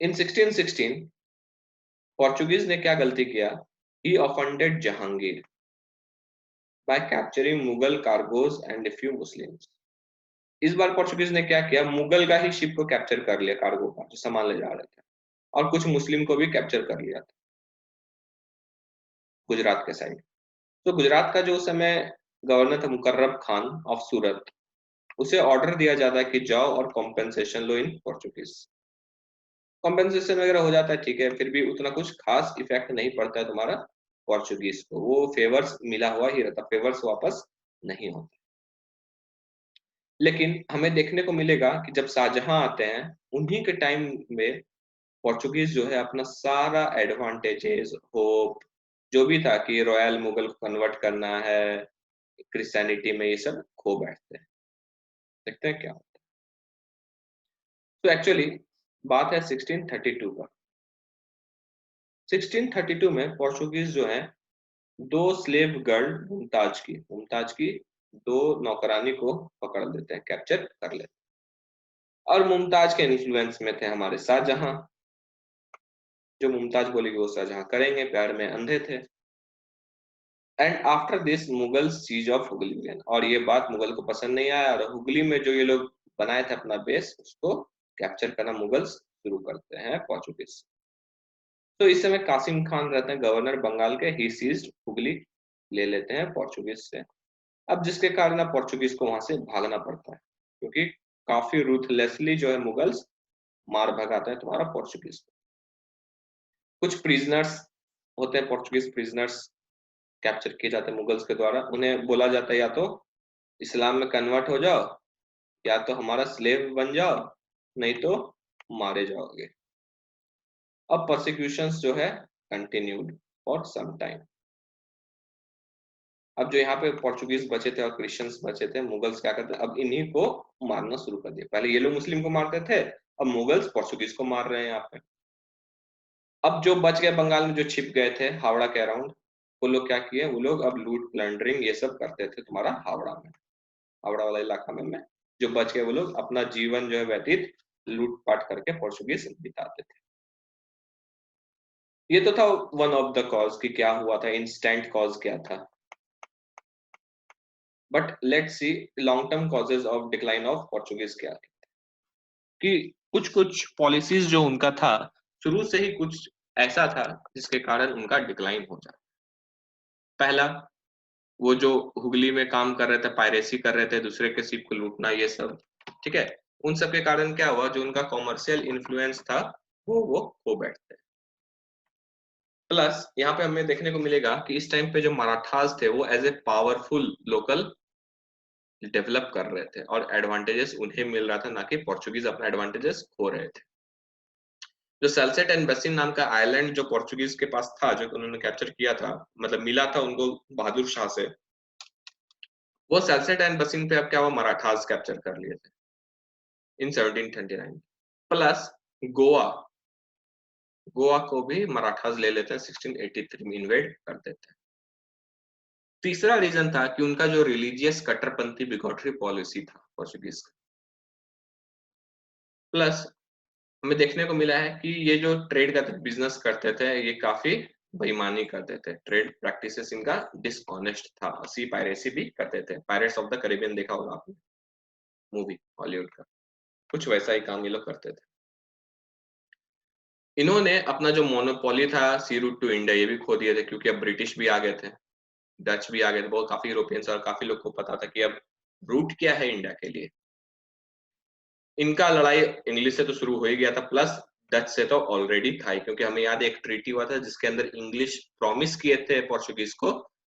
इन 1616 पोर्चुगीज ने क्या गलती किया? He offended Jahangir by capturing Mughal cargoes and a few Muslims. इस बार पोर्चुगीज ने क्या किया? मुगल का ही शिप को कैप्चर कर लिया, कार्गो का जो सामान ले जा रहे थे, और कुछ मुस्लिम को भी कैप्चर कर लिया था गुजरात के साइड। तो गुजरात का जो उस समय गवर्नर था मुकर्रब खान ऑफ सूरत, उसे ऑर्डर दिया जाता है कि जाओ और कॉम्पेंसेशन लो इन पोर्चुगीज। कॉम्पेंसेशन वगैरह हो जाता है, ठीक है, फिर भी उतना कुछ खास इफेक्ट नहीं पड़ता है तुम्हारा पोर्चुगीज को, वो फेवर्स मिला हुआ ही रहता, फेवर्स वापस नहीं होते। लेकिन हमें देखने को मिलेगा कि जब शाहजहां आते हैं उन्हीं के टाइम में पोर्चुगीज जो है अपना सारा एडवांटेजेस, होप, जो भी था कि रॉयल मुगल को कन्वर्ट करना है क्रिश्चियनिटी में, ये सब खो बैठते हैं। देखते हैं क्या होता है। तो एक्चुअली बात है 1632 का। 1632 में पोर्चुगीज जो है दो स्लेव गर्ल मुमताज की दो नौकरानी को पकड़ लेते हैं, कैप्चर कर लेते हैं। और मुमताज के इन्फ्लुएंस में थे हमारे शाहजहां। जो मुमताज बोलेगी वो शाहजहां करेंगे, प्यार में अंधे थे। And after this Mughal siege of Hooghly, और ये बात मुगल को पसंद नहीं आया, और हुगली में जो ये लोग बनाए थे अपना बेस, उसको कैप्चर करना मुगल्स शुरू करते हैं पोर्चुगीज। तो इस समय कासिम खान रहते हैं गवर्नर बंगाल के, ही सीज्ड हुगली, ले लेते हैं पोर्चुगीज से। अब जिसके कारण अब पोर्चुगीज को वहां से भागना पड़ता है, क्योंकि काफी रूथलेसली जो है मुगल्स मार भगाते हैं तुम्हारा पोर्चुगीज को। कुछ प्रिजनर्स होते हैं, पोर्चुगीज प्रिजनर्स कैप्चर किए जाते हैं मुगल्स के द्वारा। उन्हें बोला जाता है या तो इस्लाम में कन्वर्ट हो जाओ, या तो हमारा स्लेव बन जाओ, नहीं तो मारे जाओगे। अब प्रोसिक्यूशंस जो है कंटिन्यूड फॉर सम टाइम। अब जो यहाँ पे पोर्चुगीज बचे थे और क्रिश्चियंस बचे थे, मुगल्स क्या करते, अब इन्हीं को मारना शुरू कर दिया। पहले ये लोग मुस्लिम को मारते थे, अब मुगल्स पोर्चुगीज को मार रहे हैं यहाँ पे। अब जो बच गए बंगाल में, जो छिप गए थे हावड़ा के अराउंड, वो लोग क्या किए, वो लोग अब लूट प्लंडरिंग ये सब करते थे तुम्हारा हावड़ा में, हावड़ा वाला इलाका में। जो बच गए वो लोग अपना जीवन जो है व्यतीत लूटपाट करके पोर्चुगीज बिताते थे। ये तो था वन ऑफ द कॉज कि क्या हुआ था, इंस्टेंट कॉज क्या था। But let's see long term causes of decline of Portuguese क्या थे। कि कुछ कुछ पॉलिसीज जो उनका था, शुरू से ही कुछ ऐसा था जिसके कारण उनका डिक्लाइन हो जाए। पहला, वो जो हुगली में काम कर रहे थे, पायरेसी कर रहे थे, दूसरे के शिप को लूटना, ये सब ठीक है। उन सब के कारण क्या हुआ, जो उनका कॉमर्शियल इन्फ्लुएंस था वो खो बैठते। प्लस यहाँ पे हमें देखने को मिलेगा कि इस टाइम पे जो मराठास थे वो as a powerful local develop कर रहे थे, और एडवांटेजेस उन्हें मिल रहा था, ना कि पोर्चुगीज अपना एडवांटेजेस खो रहे थे। जो सल्सेट एंड बसिन नाम का आइलैंड जो पोर्चुगीज के पास था, जो उन्होंने कैप्चर किया था, मतलब मिला था उनको बहादुर शाह से, वो सल्सेट एंड बसिन पे अब क्या हुआ, मराठास कैप्चर कर लिए थे इन 1739। प्लस गोवा, गोवा को भी मराठास ले लेते हैं, 1683 में इन्वेड कर देते हैं। तीसरा रीजन था कि उनका जो रिलीजियस कट्टरपंथी बिगॉटरी पॉलिसी था पोर्चुगीज का। प्लस हमें देखने को मिला है कि ये जो ट्रेड का बिजनेस करते थे, ये काफी बेईमानी करते थे, ट्रेड प्रैक्टिसेस इनका डिसऑनेस्ट था, सी पायरेसी भी करते थे। पायरेट्स ऑफ द कैरिबियन देखा होगा आपने, मूवी हॉलीवुड का, कुछ वैसा ही काम ये लोग करते थे। इन्होंने अपना जो मोनोपोली था सी रूट टू इंडिया, ये भी खो दिए थे, क्योंकि अब ब्रिटिश भी आ गए थे, डच भी आ गए थे, बहुत काफी यूरोपियंस और काफी लोग को पता था कि अब रूट क्या है इंडिया के लिए। इनका लड़ाई इंग्लिश से तो शुरू हो ही गया था, प्लस डच से तो ऑलरेडी था ही, क्योंकि हमें याद है एक ट्रीटी हुआ था जिसके अंदर इंग्लिश प्रॉमिस किए थे पोर्चुगीज को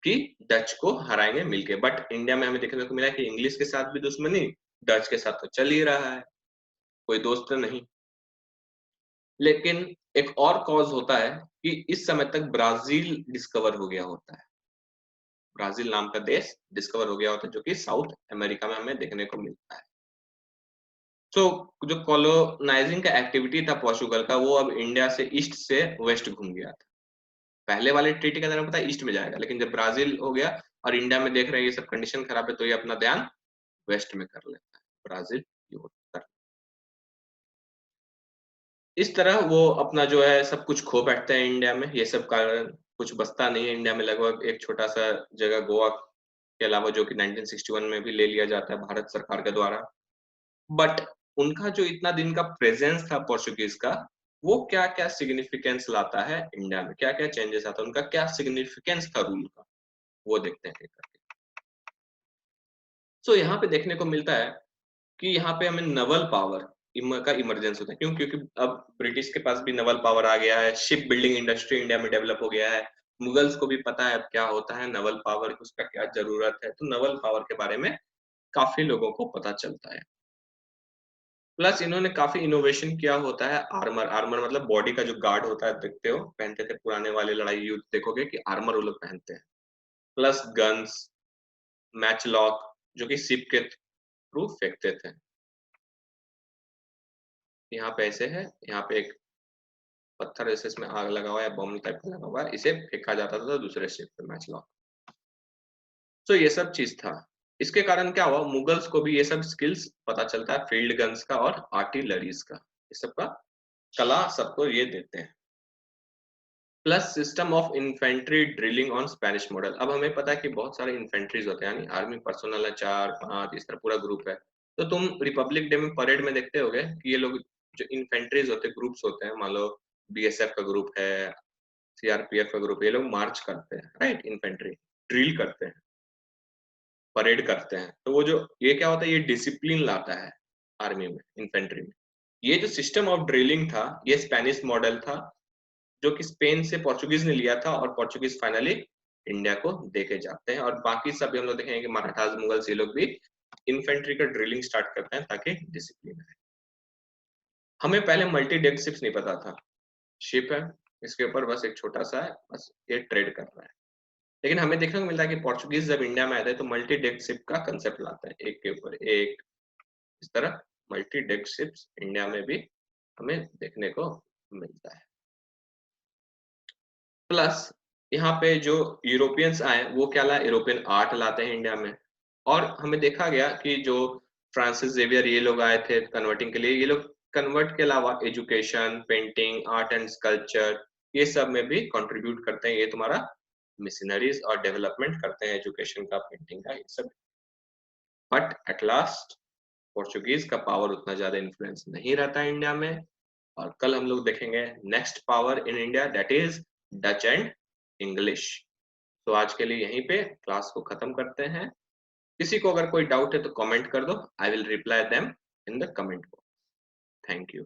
कि डच को हराएंगे मिलके। बट इंडिया में हमें देखने को मिला कि इंग्लिश के साथ भी दुश्मनी, डच के साथ तो चल ही रहा है, कोई दोस्त नहीं। लेकिन एक और कॉज होता है कि इस समय तक ब्राजील डिस्कवर हो गया होता है, ब्राजील नाम का देश डिस्कवर हो गया होता है, जो कि साउथ अमेरिका में हमें देखने को मिलता है। तो जो कॉलोनाइजिंग का एक्टिविटी था पोर्चुगल का, वो अब इंडिया से ईस्ट से वेस्ट घूम गया था। पहले वाले ट्रीटी के अंदर पता है ईस्ट में जाएगा, लेकिन जब ब्राजील हो गया और इंडिया में देख रहे हैं ये सब कंडीशन खराब है, तो ये अपना ध्यान वेस्ट में कर लेता है, ब्राजील की ओर कर। इस तरह वो अपना जो है सब कुछ खो बैठते हैं इंडिया में, ये सब कारण कुछ बचता नहीं है इंडिया में। लगभग एक छोटा सा जगह गोवा के अलावा, जो कि 1961 में भी ले लिया जाता है भारत सरकार के द्वारा। बट उनका जो इतना दिन का प्रेजेंस था पोर्चुगीज का, वो क्या क्या सिग्निफिकेंस लाता है इंडिया में, क्या क्या चेंजेस आता है, उनका क्या सिग्निफिकेंस था रूल का, वो देखते हैं एक करके। सो यहाँ पे देखने को मिलता है कि यहाँ पे हमें नवल पावर का इमरजेंस होता है। क्यों? क्योंकि अब ब्रिटिश के पास भी नवल पावर आ गया है, शिप बिल्डिंग इंडस्ट्री इंडिया में डेवलप हो गया है, मुगल्स को भी पता है अब क्या होता है नवल पावर, उसका क्या जरूरत है, तो नवल पावर के बारे में काफी लोगों को पता चलता है। प्लस इन्होंने काफी इनोवेशन किया होता है, आर्मर, आर्मर मतलब बॉडी का जो गार्ड होता है, देखते हो पहनते थे पुराने वाले लड़ाई युद्ध, देखोगे कि आर्मर वो लोग पहनते हैं। प्लस गन्स, मैच लॉक, जो कि शिप के थ्रू फेंकते थे। यहाँ पे ऐसे है, यहाँ पे एक पत्थर जैसे इसमें आग लगा हुआ है, बम टाइप का लगा हुआ है, इसे फेंका जाता था दूसरे शिप पे, मैच लॉक। तो ये सब चीज था इसके कारण क्या हुआ, मुगल्स को भी ये सब स्किल्स पता चलता है, फील्ड गन्स का और आर्टिलरीज का, ये सब का कला सबको ये देते हैं। Plus system of infantry drilling on Spanish model. अब हमें पता है कि बहुत सारे इन्फेंट्रीज होते हैं, यानी आर्मी पर्सोनल है 4-5, इस तरह पूरा ग्रुप है। तो तुम रिपब्लिक डे में परेड में देखते होगे कि ये लोग जो इन्फेंट्रीज होते हैं, ग्रुप्स होते हैं, मान लो बीएसएफ का ग्रुप है, सीआरपीएफ का ग्रुप, ये लोग मार्च करते हैं, राइट, इन्फेंट्री ड्रिल करते हैं, परेड करते हैं। तो वो जो ये क्या होता है, ये डिसिप्लिन लाता है आर्मी में, इन्फेंट्री में। ये जो सिस्टम ऑफ ड्रिलिंग था, ये स्पेनिश मॉडल था, जो कि स्पेन से पोर्चुगीज ने लिया था, और पोर्चुगीज फाइनली इंडिया को देके जाते हैं। और बाकी सब हम लोग देखेंगे कि मराठास, मुगल्स, ये लोग भी इन्फेंट्री का ड्रिलिंग स्टार्ट करते हैं ताकि डिसिप्लिन है। हमें पहले मल्टी डेक शिप्स नहीं पता था, शिप है, इसके ऊपर बस एक छोटा सा है, बस ये ट्रेड कर रहा है। लेकिन हमें देखने को मिलता है कि पोर्चुगीज जब इंडिया में आते हैं तो मल्टी डेक शिप का कंसेप्ट लाते हैं, एक के ऊपर एक, इस तरह मल्टी डेक शिप्स इंडिया में भी हमें देखने को मिलता है। प्लस यहाँ पे जो यूरोपियंस आए वो क्या लाए, यूरोपियन आर्ट लाते हैं इंडिया में। और हमें देखा गया कि जो फ्रांसिस जेवियर ये लोग आए थे कन्वर्टिंग के लिए, ये लोग कन्वर्ट के अलावा education, painting, art and sculpture, ये सब में भी कंट्रीब्यूट करते हैं। ये तुम्हारा मिशनरीज और डेवलपमेंट करते हैं एजुकेशन का, पेंटिंग का, ये सब। बट एट लास्ट पोर्चुगीज का पावर उतना ज्यादा इन्फ्लुएंस नहीं रहता है इंडिया में। और कल हम लोग देखेंगे next power in India, that is Dutch and English. तो आज के लिए यहीं पे क्लास को खत्म करते हैं। किसी को अगर कोई डाउट है तो कमेंट कर दो, I will reply them in the comment box. Thank you.